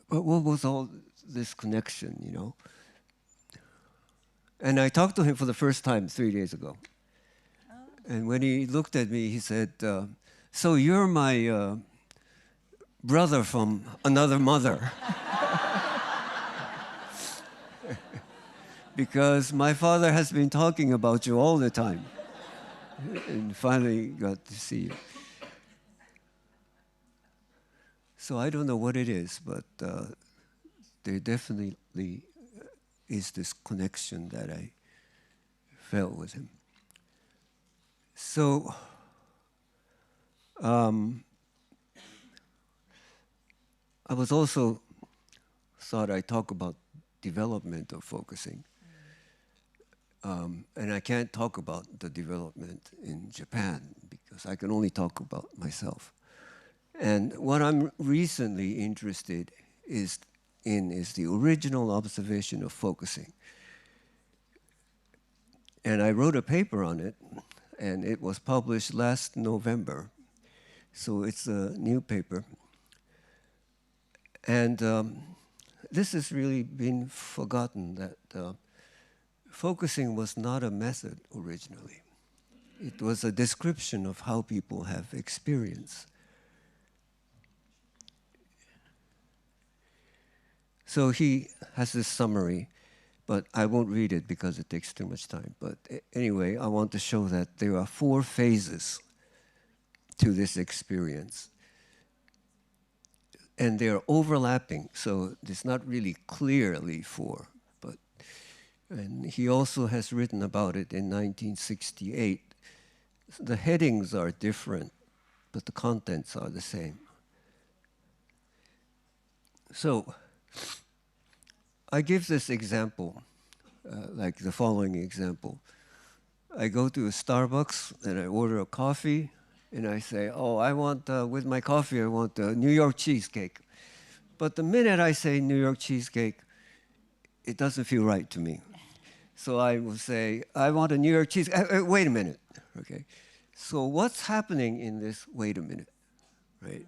But what was all this connection, you know? And I talked to him for the first time 3 days ago. And when he looked at me, he said, "So you're my brother from another mother." Because my father has been talking about you all the time. And finally got to see you. So I don't know what it is, but there definitely is this connection that I felt with him. So I was also thought I'd talk about development of focusing. And I can't talk about the development in Japan because I can only talk about myself. And what I'm recently interested in is the original observation of focusing. And I wrote a paper on it, and it was published last November. So it's a new paper. And this has really been forgotten, that focusing was not a method originally. It was a description of how people have experience. So he has this summary, but I won't read it because it takes too much time. But anyway, I want to show that there are 4 phases to this experience. And they're overlapping, so it's not really clearly 4. And he also has written about it in 1968. The headings are different, but the contents are the same. So I give this example, like the following example. I go to a Starbucks and I order a coffee, and I say, "Oh, I want, with my coffee, I want a New York cheesecake." But the minute I say New York cheesecake, it doesn't feel right to me. So I will say, "I want a New York cheesecake." Wait a minute, okay? So what's happening in this wait a minute, right?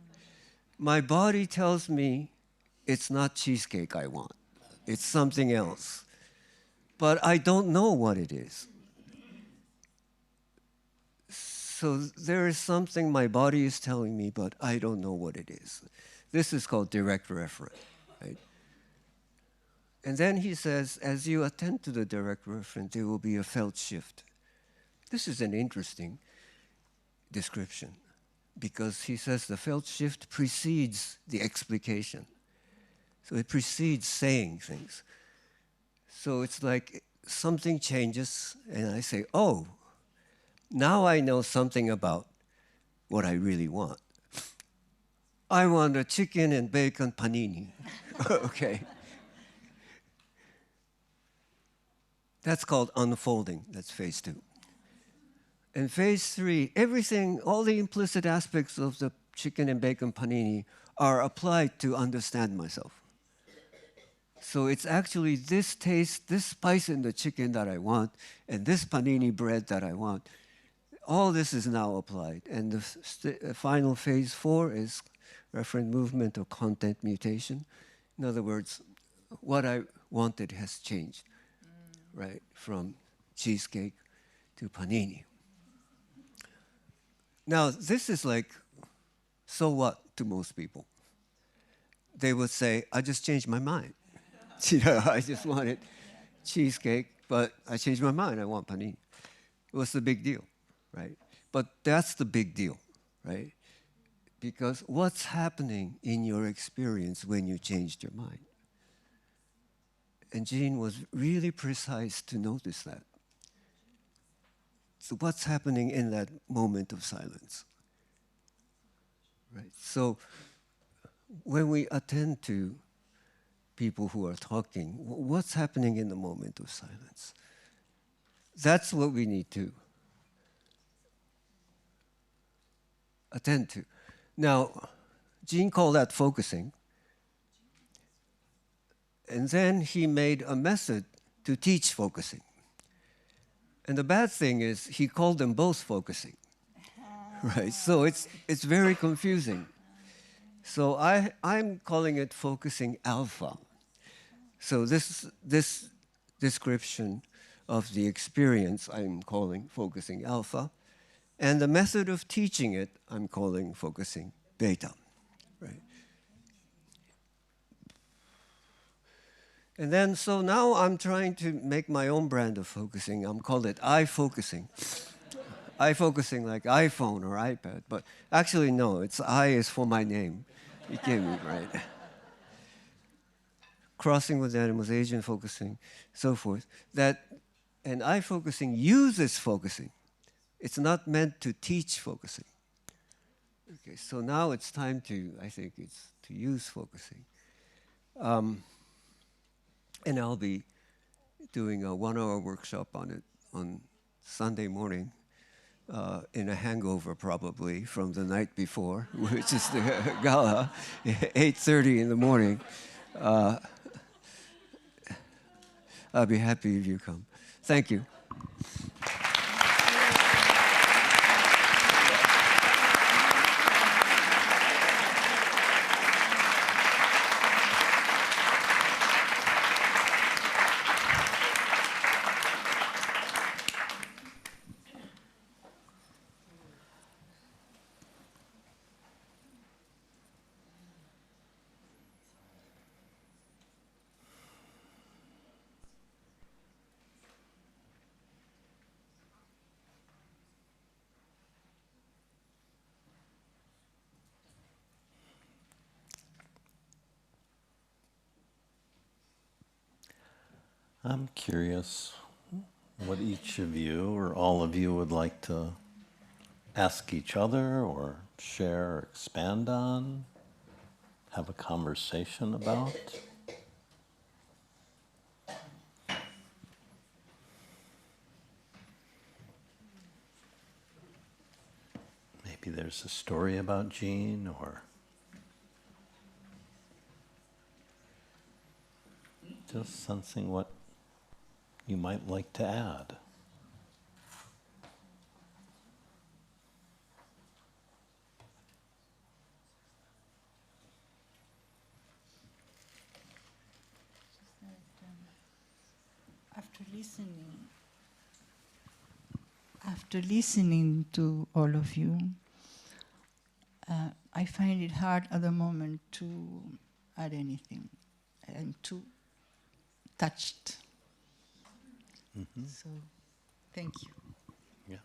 My body tells me it's not cheesecake I want. It's something else. But I don't know what it is. So there is something my body is telling me, but I don't know what it is. This is called direct reference, right? And then he says, as you attend to the direct reference, there will be a felt shift. This is an interesting description because he says the felt shift precedes the explication. So it precedes saying things. So it's like something changes and I say, "Oh, now I know something about what I really want. I want a chicken and bacon panini." Okay. That's called unfolding. That's phase 2. And phase 3, everything, all the implicit aspects of the chicken and bacon panini are applied to understand myself. So it's actually this taste, this spice in the chicken that I want, and this panini bread that I want. All this is now applied. And the final phase 4 is referent movement or content mutation. In other words, what I wanted has changed. Right, from cheesecake to panini. Now, this is like, so what to most people? They would say, "I just changed my mind." You know, I just wanted cheesecake, but I changed my mind, I want panini. What's the big deal, right? But that's the big deal, right? Because what's happening in your experience when you changed your mind? And Jean was really precise to notice that. So what's happening in that moment of silence? Right. So when we attend to people who are talking, what's happening in the moment of silence? That's what we need to attend to. Now, Gene called that focusing. And then he made a method to teach focusing. And the bad thing is he called them both focusing. Right? So it's very confusing. So I'm calling it focusing alpha. So this description of the experience I'm calling focusing alpha. And the method of teaching it I'm calling focusing beta. Right? And then, so now I'm trying to make my own brand of focusing. I'm called it I-focusing. I-focusing like iPhone or iPad, but actually no, it's I is for my name. You get me, right? Crossing with animals, Asian focusing, so forth. And I-focusing uses focusing. It's not meant to teach focusing. Okay, so now it's time to, I think it's to use focusing. And I'll be doing a 1-hour workshop on it on Sunday morning in a hangover probably from the night before, which is the gala, 8:30 in the morning. I'll be happy if you come. Thank you. I'm curious what each of you or all of you would like to ask each other or share or expand on, have a conversation about. Maybe there's a story about Jean or just sensing what you might like to add. After listening to all of you, I find it hard at the moment to add anything. I'm too touched. Mm-hmm. So, thank you. Yeah.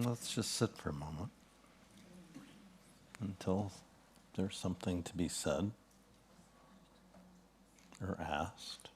Let's just sit for a moment until there's something to be said or asked.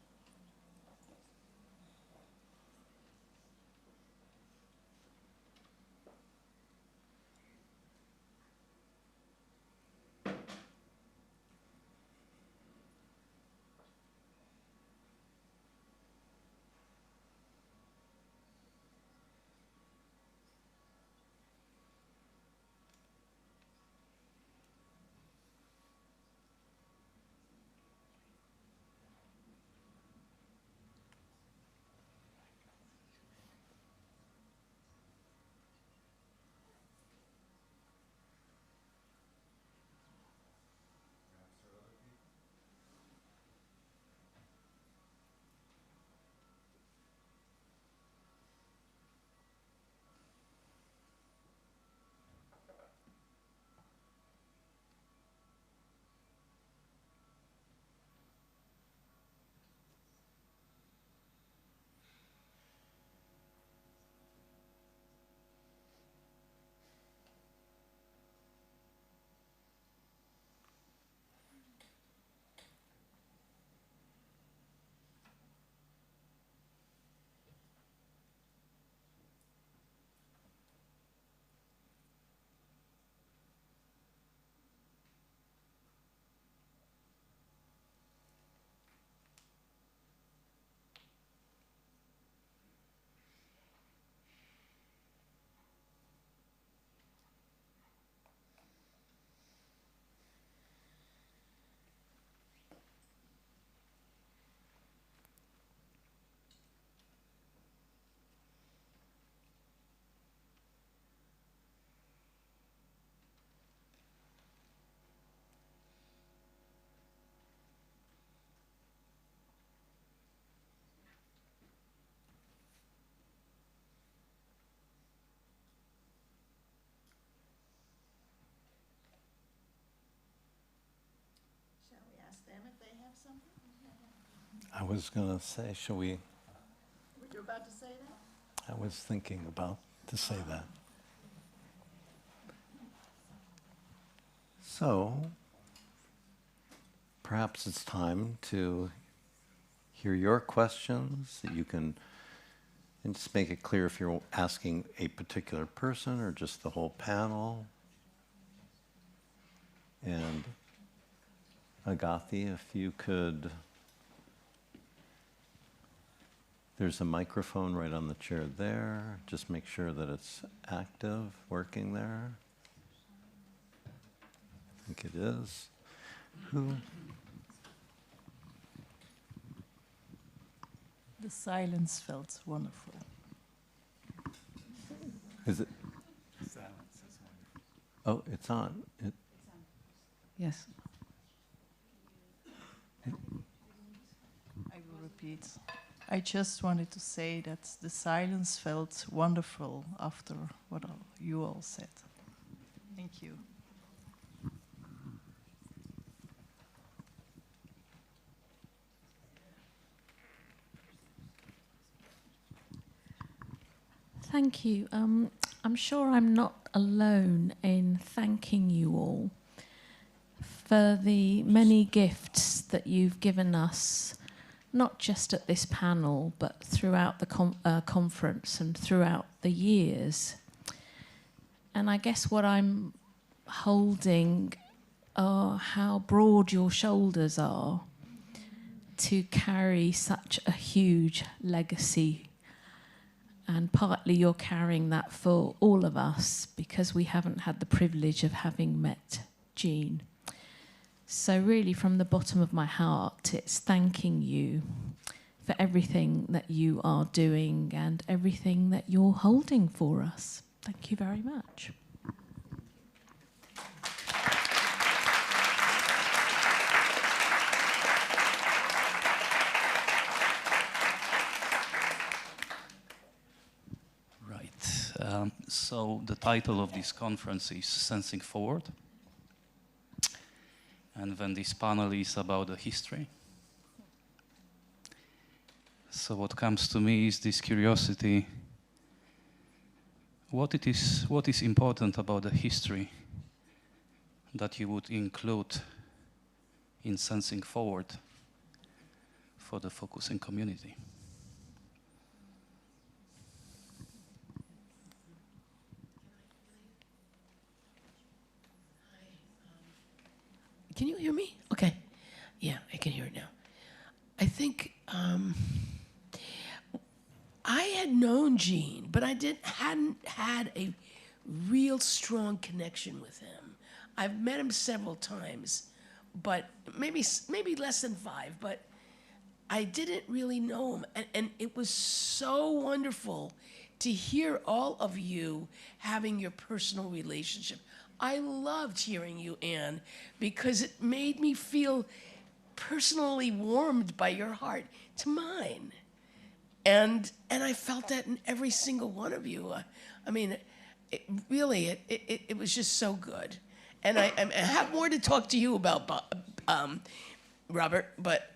I was going to say, shall we? Were you about to say that? I was thinking about to say that. So, perhaps it's time to hear your questions, that you can, and just make it clear if you're asking a particular person or just the whole panel. And Agathi, if you could, there's a microphone right on the chair there. Just make sure that it's active, working there. I think it is. Who? The silence felt wonderful. Is it? Oh, it's on. Yes. I will repeat. I just wanted to say that the silence felt wonderful after what you all said. Thank you. Thank you. I'm sure I'm not alone in thanking you all for the many gifts that you've given us, not just at this panel, but throughout the conference and throughout the years. And I guess what I'm holding are how broad your shoulders are to carry such a huge legacy. And partly you're carrying that for all of us because we haven't had the privilege of having met Jean. So really from the bottom of my heart, it's thanking you for everything that you are doing and everything that you're holding for us. Thank you very much. So the title of this conference is Sensing Forward. And then this panel is about the history. So what comes to me is this curiosity. What is important about the history that you would include in Sensing Forward for the focusing community? Can you hear me? Okay. Yeah, I can hear it now. I think I had known Gene, but I hadn't had a real strong connection with him. I've met him several times, but maybe less than 5, but I didn't really know him. And it was so wonderful to hear all of you having your personal relationship. I loved hearing you, Anne, because it made me feel personally warmed by your heart to mine. And I felt that in every single one of you. I mean, it was just so good. And I have more to talk to you about, Robert, but,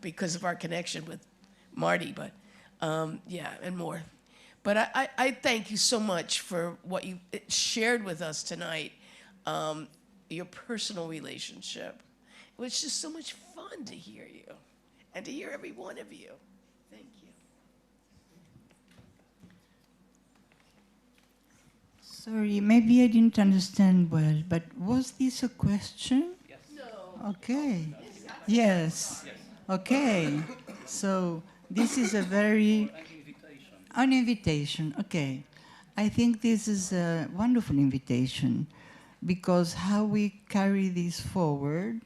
because of our connection with Marty, but, and more. But I thank you so much for what you shared with us tonight, your personal relationship. It was just so much fun to hear you and to hear every one of you. Thank you. Sorry, maybe I didn't understand well, but was this a question? Yes. No. Okay. Yes. Okay. So this is a very... An invitation, okay. I think this is a wonderful invitation because how we carry this forward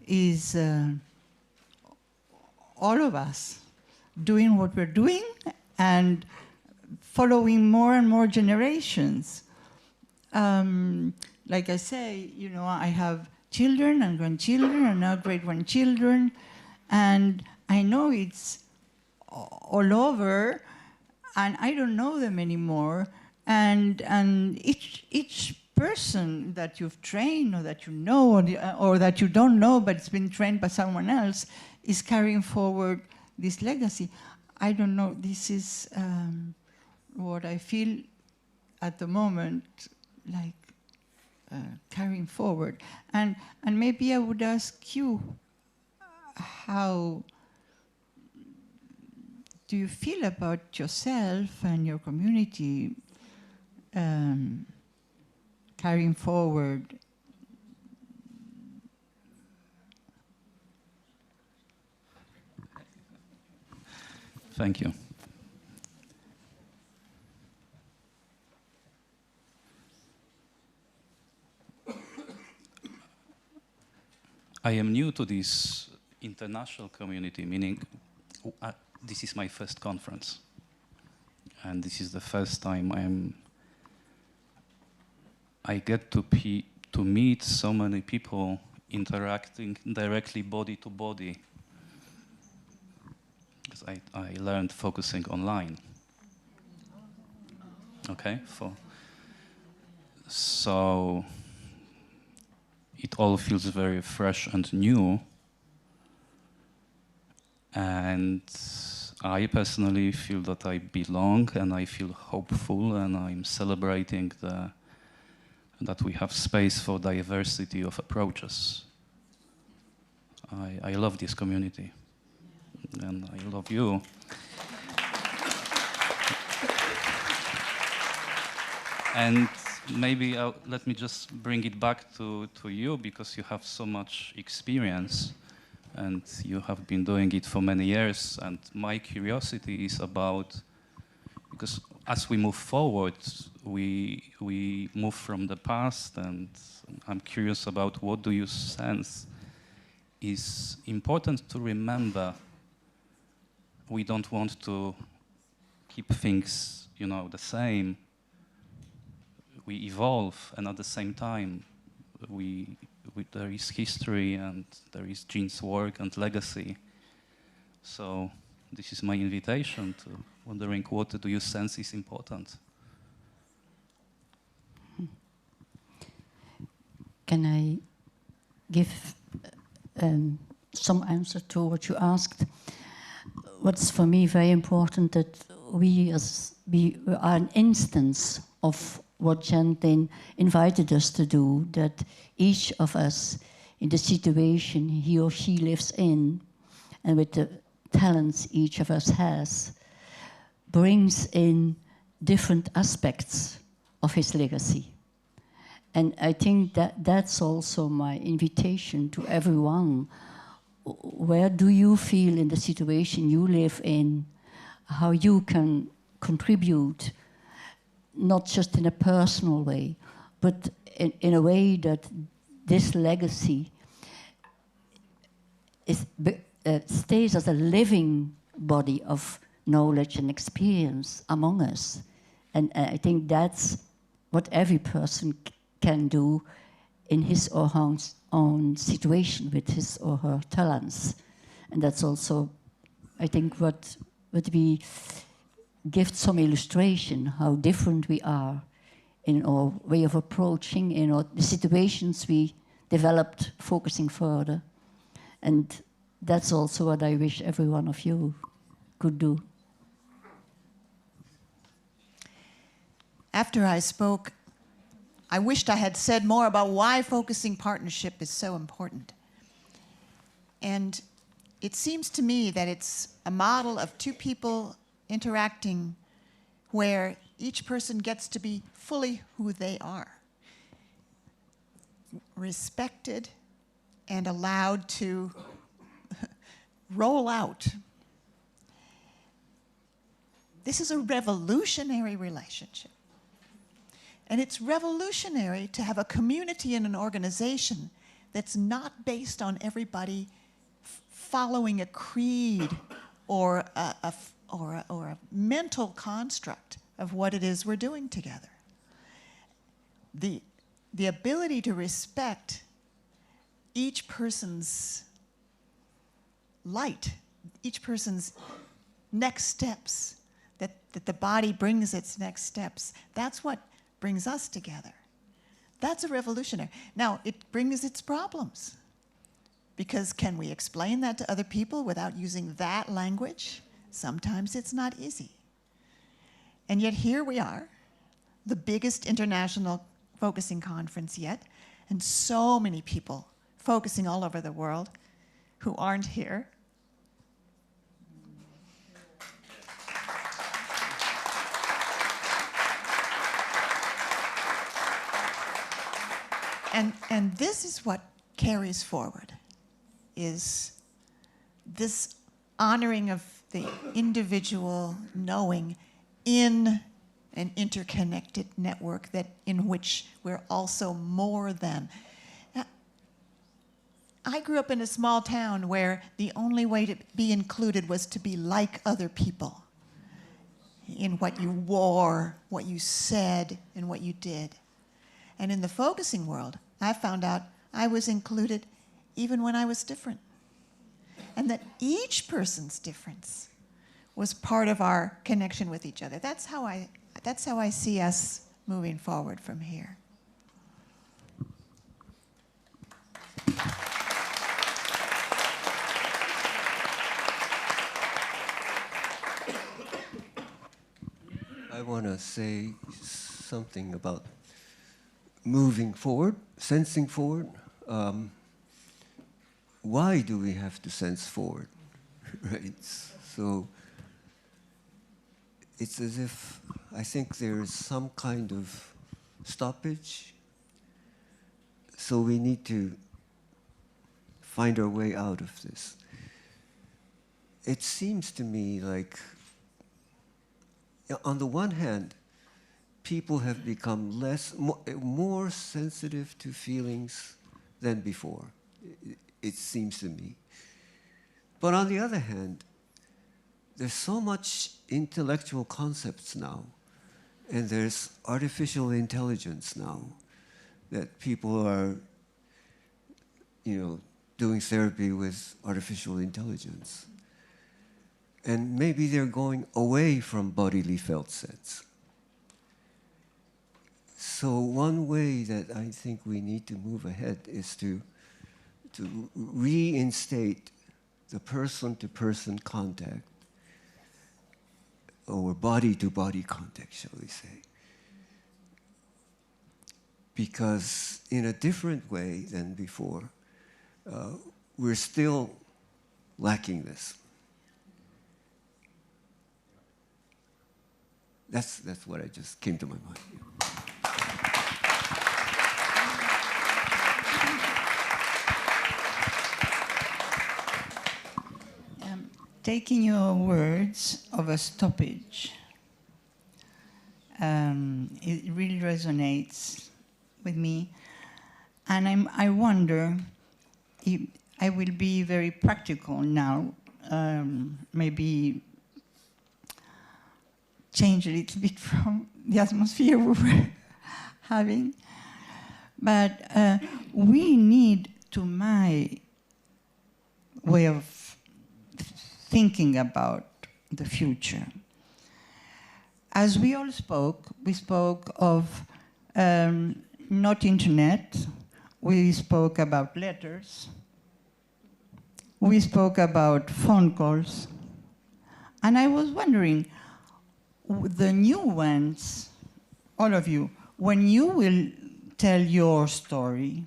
is all of us doing what we're doing and following more and more generations. Like I say, I have children and grandchildren and now great-grandchildren, and I know it's all over, and I don't know them anymore. And each person that you've trained or that you know or that you don't know but it's been trained by someone else is carrying forward this legacy. I don't know, this is what I feel at the moment, like carrying forward. And maybe I would ask you, how do you feel about yourself and your community carrying forward? Thank you. I am new to this international community, meaning this is my first conference. And this is the first time I get to meet so many people interacting directly body to body. Because I learned focusing online. Okay, so it all feels very fresh and new. And I personally feel that I belong and I feel hopeful, and I'm celebrating that we have space for diversity of approaches. I love this community, and I love you. And maybe let me just bring it back to you, because you have so much experience and you have been doing it for many years. And my curiosity is about, because as we move forward, we move from the past, and I'm curious about what do you sense is important to remember. We don't want to keep things, the same. We evolve, and at the same time, there is history, and there is Jean's work and legacy. So this is my invitation to wondering, what do you sense is important? Can I give some answer to what you asked? What's for me very important, that we are an instance of what Jen invited us to do, that each of us, in the situation he or she lives in, and with the talents each of us has, brings in different aspects of his legacy. And I think that that's also my invitation to everyone. Where do you feel in the situation you live in, how you can contribute, not just in a personal way, but in a way that this legacy stays as a living body of knowledge and experience among us. And I think that's what every person can do in his or her own situation with his or her talents. And that's also, I think, what we give some illustration, how different we are in our way of approaching, the situations we developed focusing further. And that's also what I wish every one of you could do. After I spoke, I wished I had said more about why focusing partnership is so important. And it seems to me that it's a model of two people interacting where each person gets to be fully who they are, respected and allowed to roll out. This is a revolutionary relationship. And it's revolutionary to have a community and an organization that's not based on everybody following a creed or a mental construct of what it is we're doing together. The ability to respect each person's light, each person's next steps, that the body brings its next steps, that's what brings us together. That's a revolutionary. Now, it brings its problems. Because can we explain that to other people without using that language? Sometimes it's not easy. And yet here we are, the biggest international focusing conference yet, and so many people focusing all over the world who aren't here. And this is what carries forward, is this honoring of the individual knowing in an interconnected network that in which we're also more than. I grew up in a small town where the only way to be included was to be like other people in what you wore, what you said, and what you did. And in the focusing world, I found out I was included even when I was different. And that each person's difference was part of our connection with each other. That's how I see us moving forward from here. I want to say something about moving forward, sensing forward. Why do we have to sense forward? Right? So it's as if I think there's some kind of stoppage. So we need to find our way out of this. It seems to me like, on the one hand, people have become more sensitive to feelings than before, it seems to me. But on the other hand, there's so much intellectual concepts now, and there's artificial intelligence now, that people are, doing therapy with artificial intelligence. And maybe they're going away from bodily felt sense. So one way that I think we need to move ahead is to reinstate the person-to-person contact, or body-to-body contact, shall we say. Because in a different way than before, we're still lacking this. That's what I just came to my mind. Taking your words of a stoppage, it really resonates with me. And I wonder if I will be very practical now, maybe change a little bit from the atmosphere we were having. But we need, to my way of thinking about the future. As we all spoke, we spoke of not internet, we spoke about letters, we spoke about phone calls, and I was wondering, the new ones, all of you, when you will tell your story,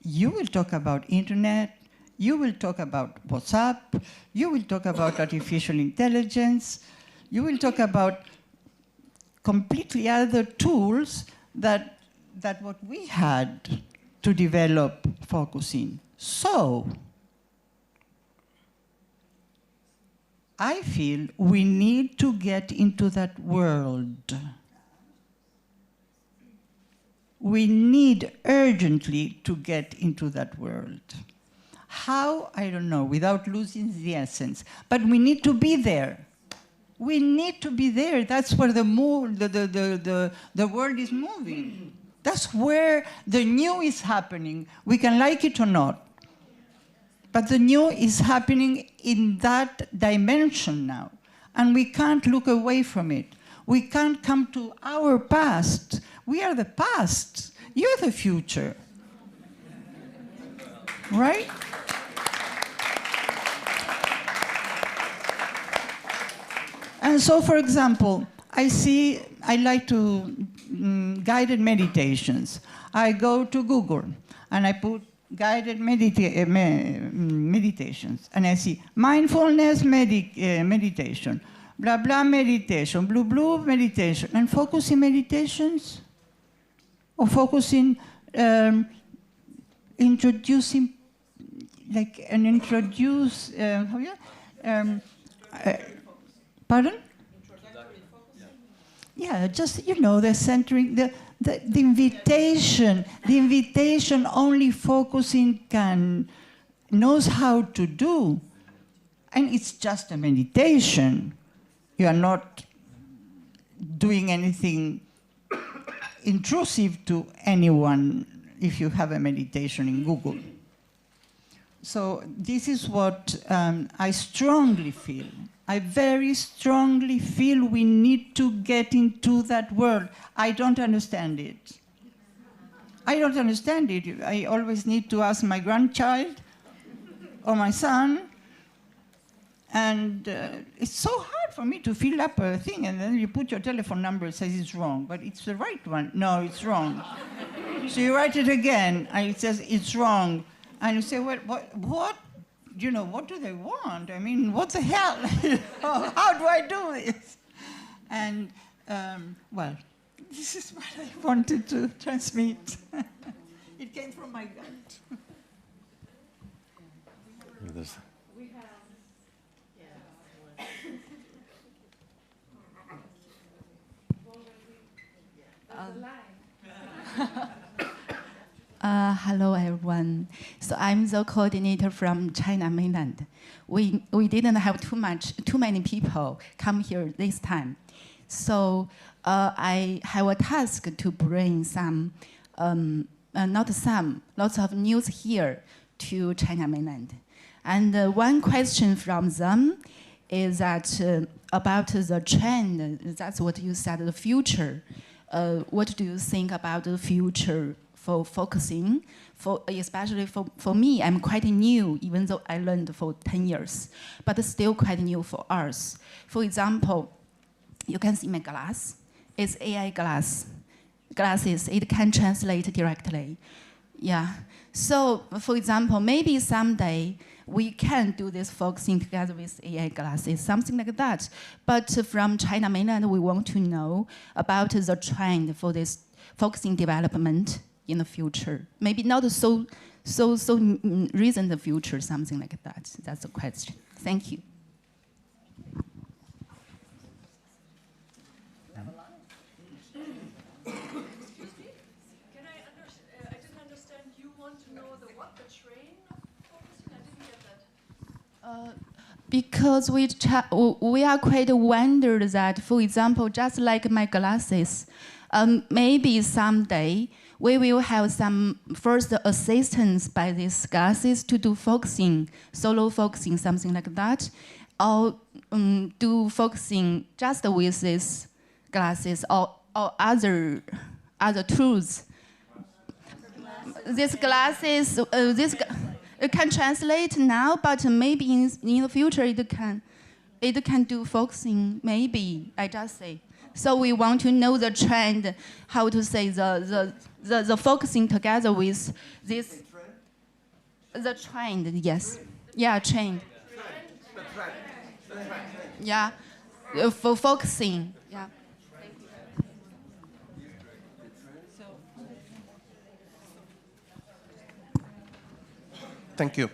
you will talk about internet, you will talk about WhatsApp, you will talk about artificial intelligence, you will talk about completely other tools that what we had to develop focusing. So, I feel we need to get into that world. We need urgently to get into that world. How? I don't know, without losing the essence. But we need to be there. We need to be there. That's where the world is moving. That's where the new is happening. We can like it or not. But the new is happening in that dimension now. And we can't look away from it. We can't come to our past. We are the past. You're the future. Right? And so, for example, I like to guided meditations. I go to Google and I put guided meditations, and I see mindfulness meditation, blah blah meditation, blue blue meditation, and focusing meditations, or focusing introducing, like an introduce pardon? Yeah, just, you know, the centering, the invitation. The invitation only focusing knows how to do. And it's just a meditation. You are not doing anything intrusive to anyone if you have a meditation in Google. So this is what I strongly feel. I very strongly feel we need to get into that world. I don't understand it. I don't understand it. I always need to ask my grandchild or my son. And it's so hard for me to fill up a thing, and then you put your telephone number, it says it's wrong, but it's the right one. No, it's wrong. So you write it again, and it says it's wrong. And you say, well, what? You know, what do they want? I mean, what the hell? How do I do this? And, well, this is what I wanted to transmit. It came from my gut. Hello, everyone. So I'm the coordinator from China mainland. We didn't have too many people come here this time. So I have a task to bring lots of news here to China mainland. And one question from them is that about the trend, that's what you said, the future. What do you think about the future for focusing, especially for me? I'm quite new, even though I learned for 10 years, but still quite new for us. For example, you can see my glass. It's AI glasses. It can translate directly. Yeah. So, for example, maybe someday we can do this focusing together with AI glasses, something like that. But from China mainland, we want to know about the trend for this focusing development in the future. Maybe not so recent future, something like that. That's the question. Thank you. Because we are quite wondered that, for example, just like my glasses, maybe someday we will have some first assistance by these glasses to do focusing, solo focusing, something like that, or do focusing just with these glasses or other tools. These glasses, it can translate now, but maybe in the future it can do focusing. Maybe I just say. So we want to know the trend, how to say the focusing together with this. The trend, yes, yeah, trend. Yeah, for focusing. Yeah. Thank you.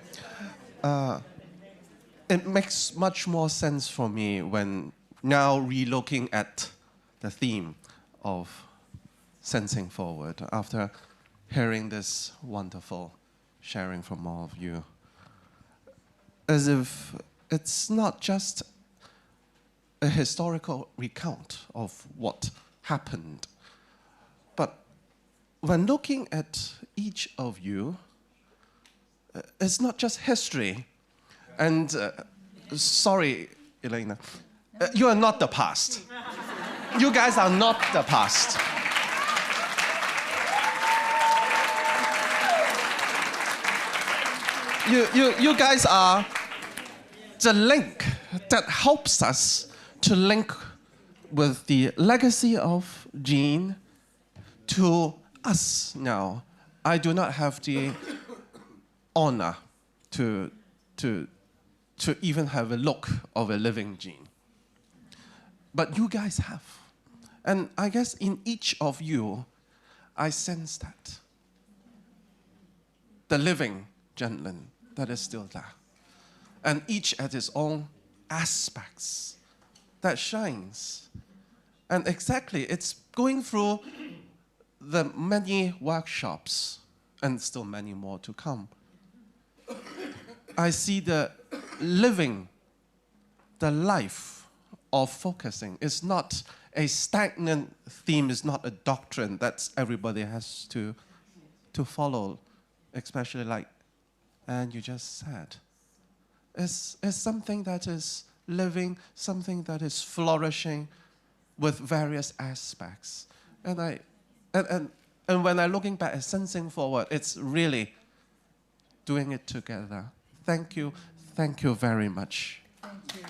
It makes much more sense for me when now re-looking at the theme of sensing forward after hearing this wonderful sharing from all of you. As if it's not just a historical recount of what happened, but when looking at each of you, it's not just history. And sorry, Elena, you are not the past. You guys are not the past. you guys are the link that helps us to link with the legacy of Jean to us now. I do not have the honor to even have a look of a living Jean. But you guys have. And I guess in each of you, I sense that. The living Jean that is still there. And each at its own aspects that shines. And exactly, it's going through the many workshops and still many more to come. I see the living, the life of focusing. It's not a stagnant theme, it's not a doctrine that everybody has to follow, especially like, and you just said. It's something that is living, something that is flourishing with various aspects. And when I'm looking back at Sensing Forward, it's really doing it together. Thank you very much. Thank you.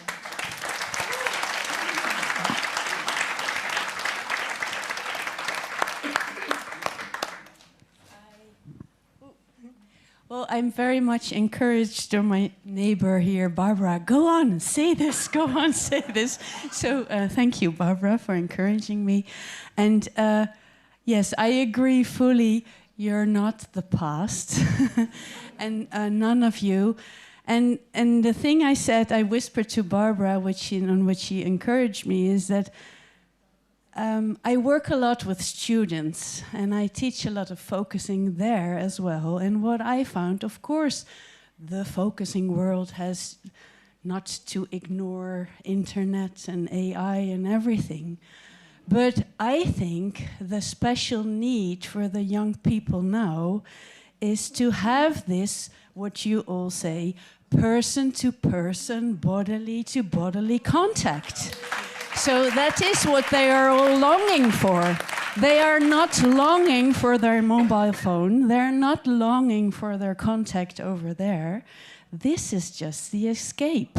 Well, I'm very much encouraged by my neighbor here, Barbara. Go on, say this, go on, say this. So thank you, Barbara, for encouraging me. And yes, I agree fully. You're not the past, and none of you. And the thing I said, I whispered to Barbara, on which she encouraged me, is that I work a lot with students, and I teach a lot of focusing there as well. And what I found, of course, the focusing world has not to ignore internet and AI and everything. But I think the special need for the young people now is to have this, what you all say, person-to-person, bodily-to-bodily contact. So that is what they are all longing for. They are not longing for their mobile phone. They're not longing for their contact over there. This is just the escape.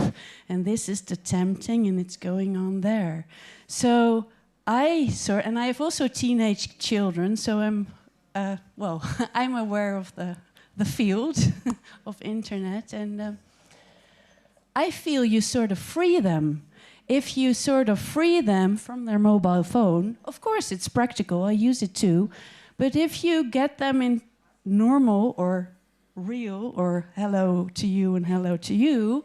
And this is the tempting, and it's going on there. So and I have also teenage children, so I'm aware of the field of internet. And I feel you sort of free them. If you sort of free them from their mobile phone, of course it's practical, I use it too, but if you get them in normal or real or hello to you and hello to you,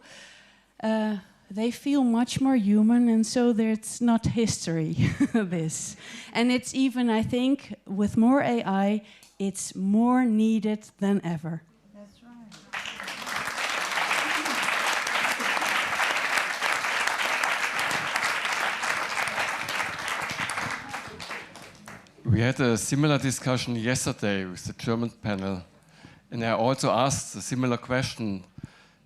they feel much more human, and so it's not history, this. And it's even, I think, with more AI, it's more needed than ever. That's right. We had a similar discussion yesterday with the German panel, and I also asked a similar question,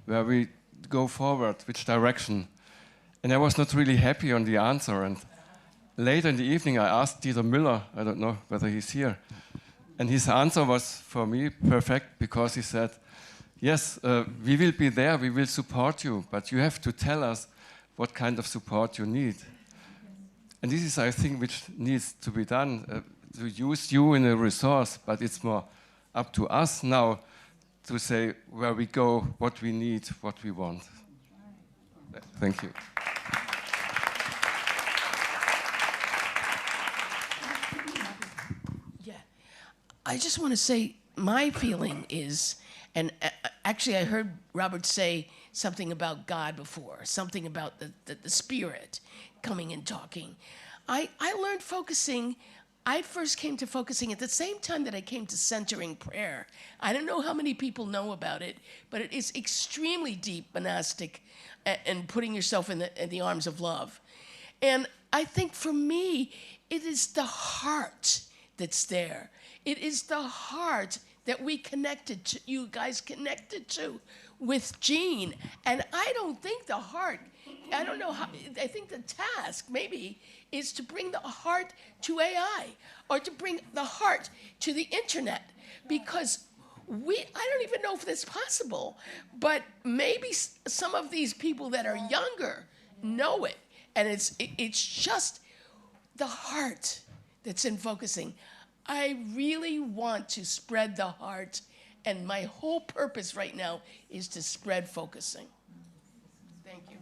where we go forward, which direction, and I was not really happy on the answer. And later in the evening I asked Dieter Müller, I don't know whether he's here, and his answer was for me perfect, because he said, yes, we will be there, we will support you, but you have to tell us what kind of support you need. And this is, I think, which needs to be done, to use you in a resource, but it's more up to us now to say where we go, what we need, what we want. Thank you. Yeah, I just want to say my feeling is, and actually I heard Robert say something about God before, something about the Spirit coming and talking. I learned focusing. I first came to focusing at the same time that I came to centering prayer. I don't know how many people know about it, but it is extremely deep monastic and putting yourself in the arms of love. And I think for me, it is the heart that's there. It is the heart that we connected to, you guys connected to with Jean. And I don't think the heart, I don't know how, I think the task maybe is to bring the heart to AI or to bring the heart to the internet, because I don't even know if that's possible, but maybe some of these people that are younger know it, and it's just the heart that's in focusing. I really want to spread the heart, and my whole purpose right now is to spread focusing. Thank you.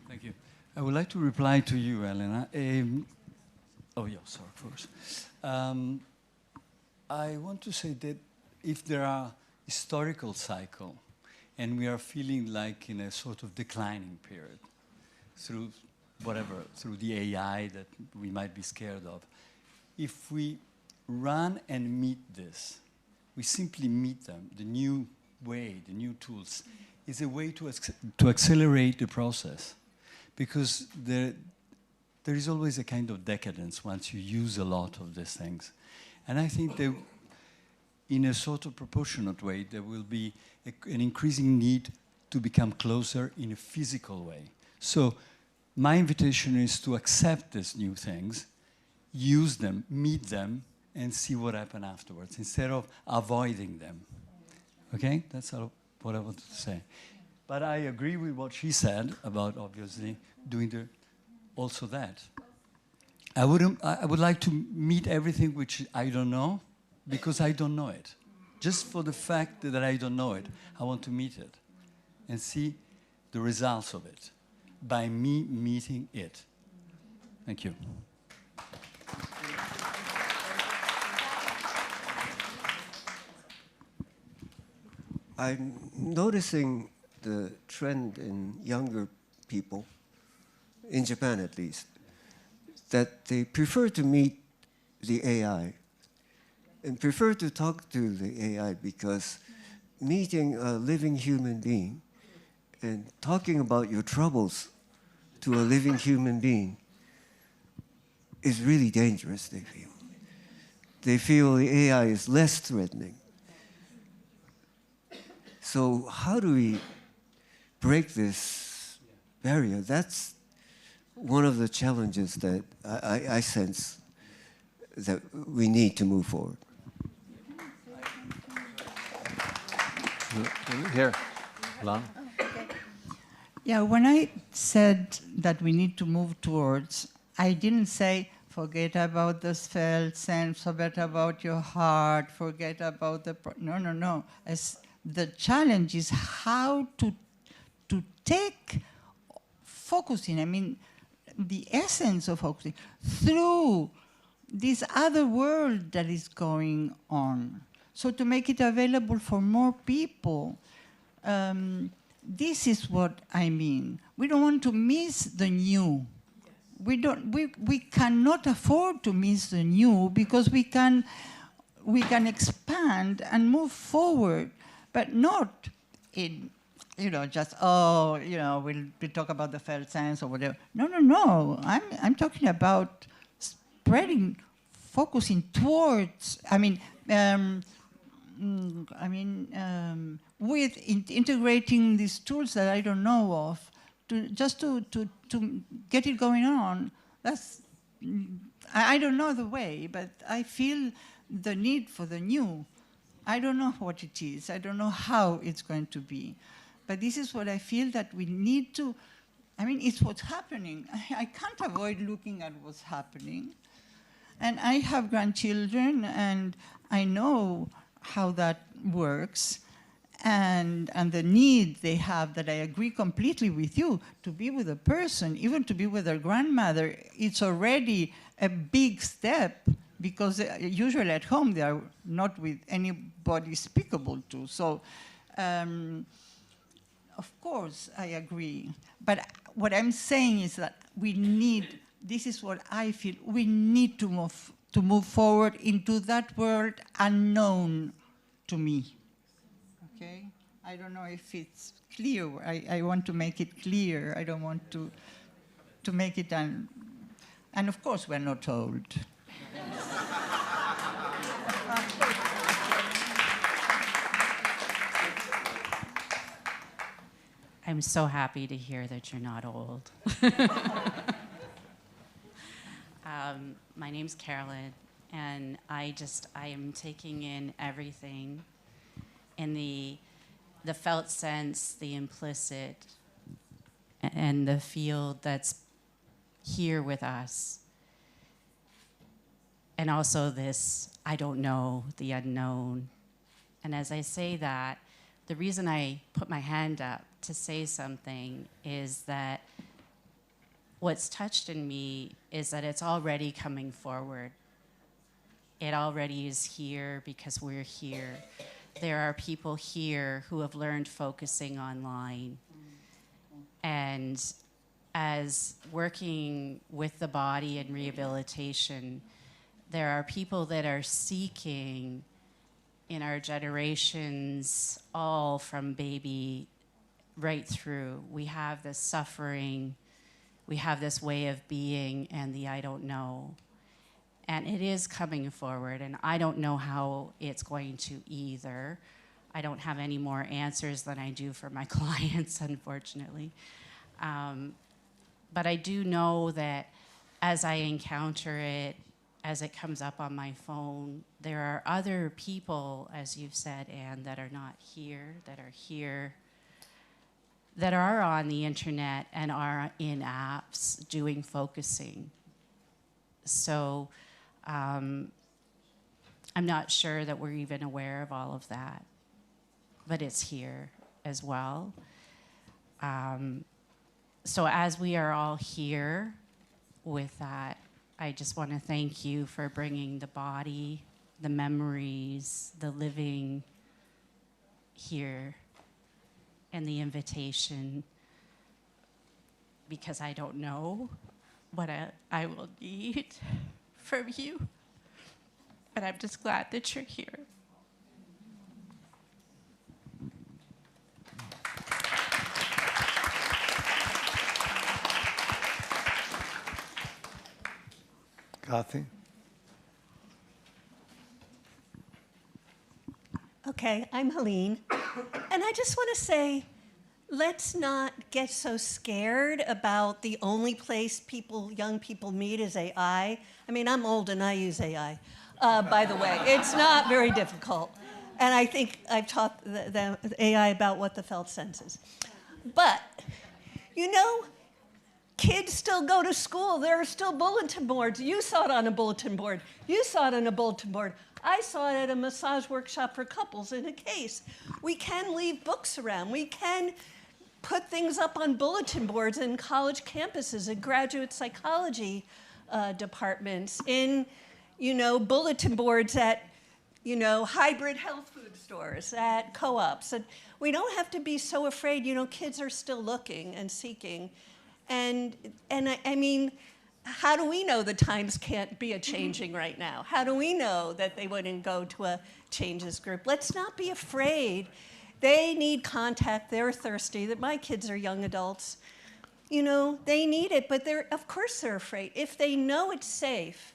Thank you. I would like to reply to you, Elena. Oh, yeah, sorry, first. I want to say that if there are historical cycle, and we are feeling like in a sort of declining period, through whatever, through the AI that we might be scared of, if we run and meet this, we simply meet them, the new way, the new tools, is a way to accelerate the process. Because there is always a kind of decadence once you use a lot of these things. And I think that in a sort of proportionate way, there will be an increasing need to become closer in a physical way. So my invitation is to accept these new things, use them, meet them, and see what happens afterwards, instead of avoiding them. Okay? That's what I wanted to say. But I agree with what she said about, obviously, doing also that. I would like to meet everything which I don't know, because I don't know it. Just for the fact that I don't know it, I want to meet it and see the results of it by me meeting it. Thank you. I'm noticing the trend in younger people, in Japan at least, that they prefer to meet the AI and prefer to talk to the AI, because meeting a living human being and talking about your troubles to a living human being is really dangerous, they feel. They feel the AI is less threatening. So how do we break this barrier? That's one of the challenges that I sense that we need to move forward. Here, Lana. Yeah, when I said that we need to move towards, I didn't say forget about the felt sense, forget about your heart, forget about the... No. The challenge is how to take focusing, I mean, the essence of focusing, through this other world that is going on. So to make it available for more people, this is what I mean. We don't want to miss the new. We cannot afford to miss the new, because we can expand and move forward, but not in, just, we'll talk about the felt sense or whatever. No. I'm talking about spreading, focusing towards, with integrating these tools that I don't know of, to get it going on. That's, I don't know the way, but I feel the need for the new. I don't know what it is. I don't know how it's going to be. But this is what I feel that we need to, it's what's happening. I can't avoid looking at what's happening. And I have grandchildren, and I know how that works, and the need they have, that I agree completely with you, to be with a person, even to be with their grandmother, it's already a big step, because usually at home they are not with anybody speakable to. So, of course, I agree. But what I'm saying is that we need, this is what I feel, we need to move forward into that world unknown to me. Okay? I don't know if it's clear. I want to make it clear. I don't want to make it and of course we're not told. I'm so happy to hear that you're not old. My name's Carolyn, and I am taking in everything in the felt sense, the implicit, and the field that's here with us. And also this, I don't know, the unknown. And as I say that, the reason I put my hand up to say something is that what's touched in me is that it's already coming forward. It already is here because we're here. There are people here who have learned focusing online. And as working with the body and rehabilitation, there are people that are seeking in our generations, all from baby right through. We have this suffering, we have this way of being, and the I don't know. And it is coming forward, and I don't know how it's going to either. I don't have any more answers than I do for my clients, unfortunately. But I do know that as I encounter it, as it comes up on my phone, there are other people, as you've said, Anne, that are not here, that are here, that are on the internet and are in apps doing focusing. So I'm not sure that we're even aware of all of that, but it's here as well. So as we are all here with that, I just want to thank you for bringing the body, the memories, the living here, and the invitation, because I don't know what I will need from you, but I'm just glad that you're here. Kathy? Okay, I'm Helene. And I just want to say, let's not get so scared about the only place young people meet is AI. I mean, I'm old and I use AI, by the way. It's not very difficult. And I think I've taught the AI about what the felt sense is. But, you know, kids still go to school. There are still bulletin boards. You saw it on a bulletin board. You saw it on a bulletin board. I saw it at a massage workshop for couples in a case. We can leave books around. We can put things up on bulletin boards in college campuses, in graduate psychology departments, in, bulletin boards at, hybrid health food stores, at co-ops. And we don't have to be so afraid. Kids are still looking and seeking. And I mean, how do we know the times can't be a-changing right now? How do we know that they wouldn't go to a changes group? Let's not be afraid. They need contact. They're thirsty. That my kids are young adults. They need it, but of course they're afraid. If they know it's safe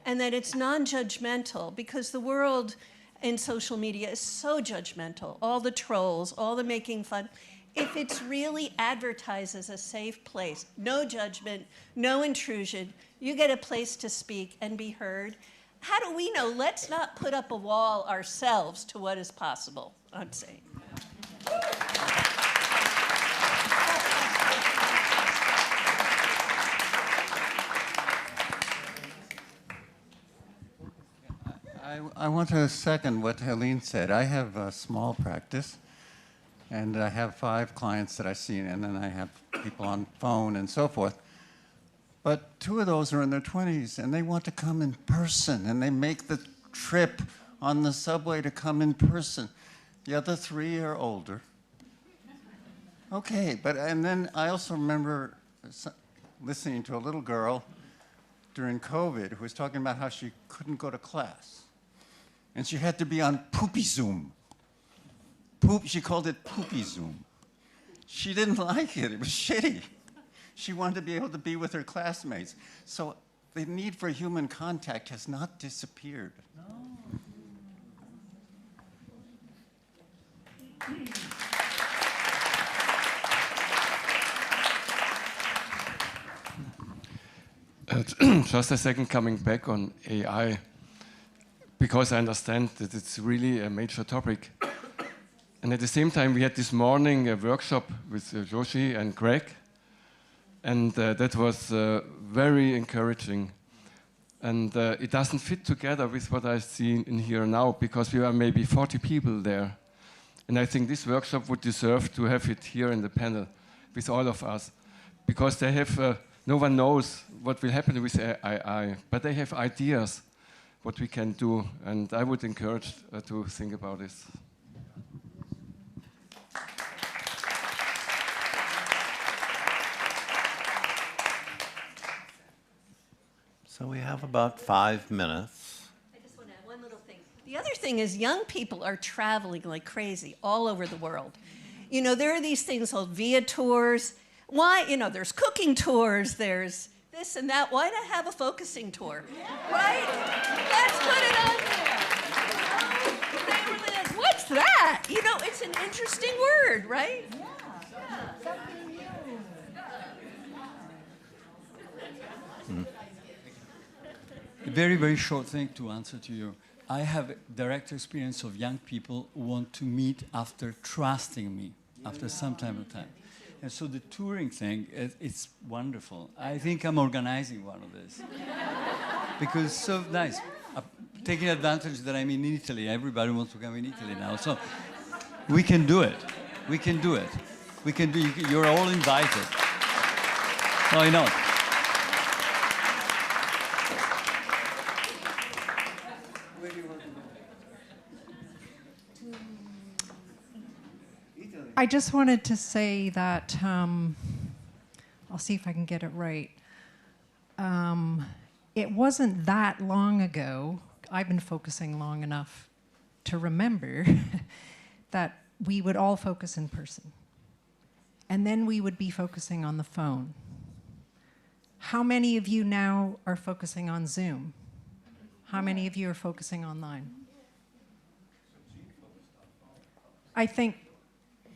and that it's non-judgmental, because the world in social media is so judgmental, all the trolls, all the making fun. If it's really advertised as a safe place, no judgment, no intrusion, you get a place to speak and be heard, how do we know? Let's not put up a wall ourselves to what is possible, I'm saying. I want to second what Helene said. I have a small practice. And I have 5 clients that I see, and then I have people on phone and so forth. But 2 of those are in their 20s, and they want to come in person, and they make the trip on the subway to come in person. The other 3 are older. Okay, and then I also remember listening to a little girl during COVID who was talking about how she couldn't go to class. And she had to be on poopy Zoom. She called it poopy Zoom. She didn't like it. It was shitty. She wanted to be able to be with her classmates. So the need for human contact has not disappeared. Just a second, coming back on AI, because I understand that it's really a major topic. And at the same time, we had this morning a workshop with Joshi and Greg, and that was very encouraging. And it doesn't fit together with what I see in here now, because we are maybe 40 people there. And I think this workshop would deserve to have it here in the panel with all of us, because they have, no one knows what will happen with AI, but they have ideas what we can do, and I would encourage to think about this. So we have about 5 minutes. I just want to add one little thing. The other thing is young people are traveling like crazy all over the world. You know, there are these things called via tours. Why, you know, there's cooking tours, there's this and that. Why not have a focusing tour, right? Let's put it on there. They were like, what's that? You know, it's an interesting word, right? A very, very short thing to answer to you. I have direct experience of young people who want to meet after trusting me, after some time of time. And so the touring thing, it's wonderful. I think I'm organizing one of this. Because it's so nice. I'm taking advantage that I'm in Italy. Everybody wants to come in Italy now. So we can do it. We can do it. We can do. You're all invited. Why not? I just wanted to say that, I'll see if I can get it right. It wasn't that long ago, I've been focusing long enough to remember that we would all focus in person. And then we would be focusing on the phone. How many of you now are focusing on Zoom? How many of you are focusing online? I think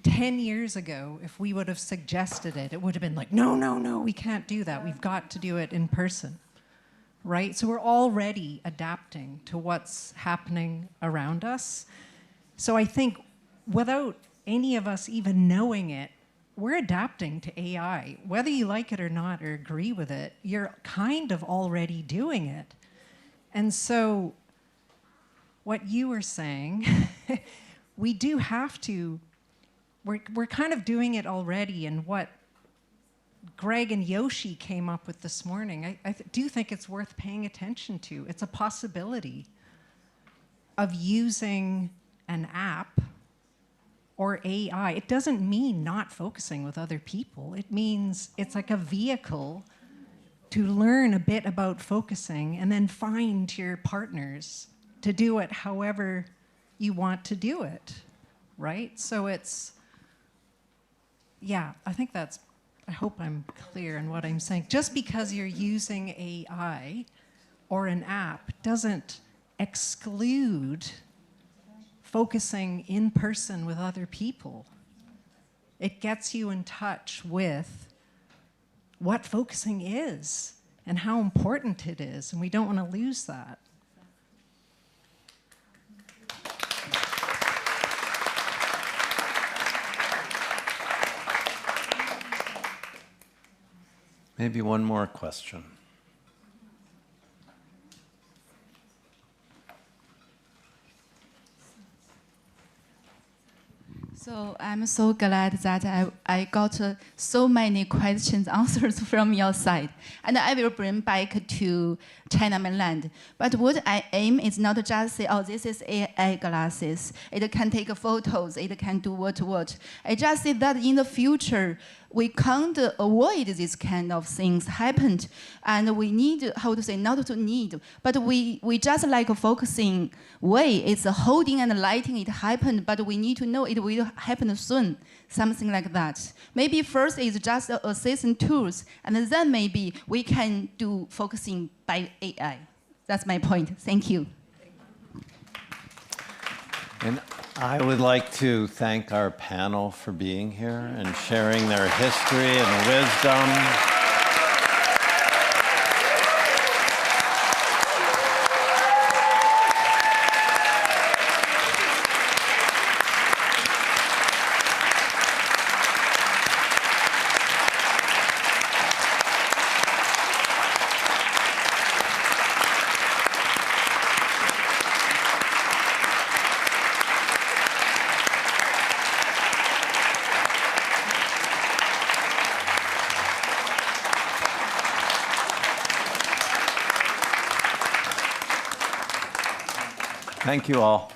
10 years ago, if we would have suggested it, it would have been like, no, no, no, we can't do that. We've got to do it in person, right? So we're already adapting to what's happening around us. So I think without any of us even knowing it, we're adapting to AI. Whether you like it or not or agree with it, you're kind of already doing it. And so what you were saying, we do have to, we're kind of doing it already, and what Greg and Yoshi came up with this morning, I do think it's worth paying attention to. It's a possibility of using an app or AI. It doesn't mean not focusing with other people. It means it's like a vehicle to learn a bit about focusing and then find your partners to do it however you want to do it, right? So it's, yeah, I think that's, I hope I'm clear in what I'm saying. Just because you're using AI or an app doesn't exclude focusing in person with other people. It gets you in touch with what focusing is and how important it is, and we don't want to lose that. Maybe one more question. So I'm so glad that I got so many questions answered from your side. And I will bring back to China mainland. But what I aim is not just say, oh, this is AI glasses. It can take photos. It can do what. I just say that in the future, we can't avoid this kind of things happen. And we need, how to say, not to need, but we just like focusing way. It's holding and lighting it happened, but we need to know it will happen soon, something like that. Maybe first is just assistant tools, and then maybe we can do focusing by AI. That's my point. Thank you. And I would like to thank our panel for being here and sharing their history and wisdom. Thank you all.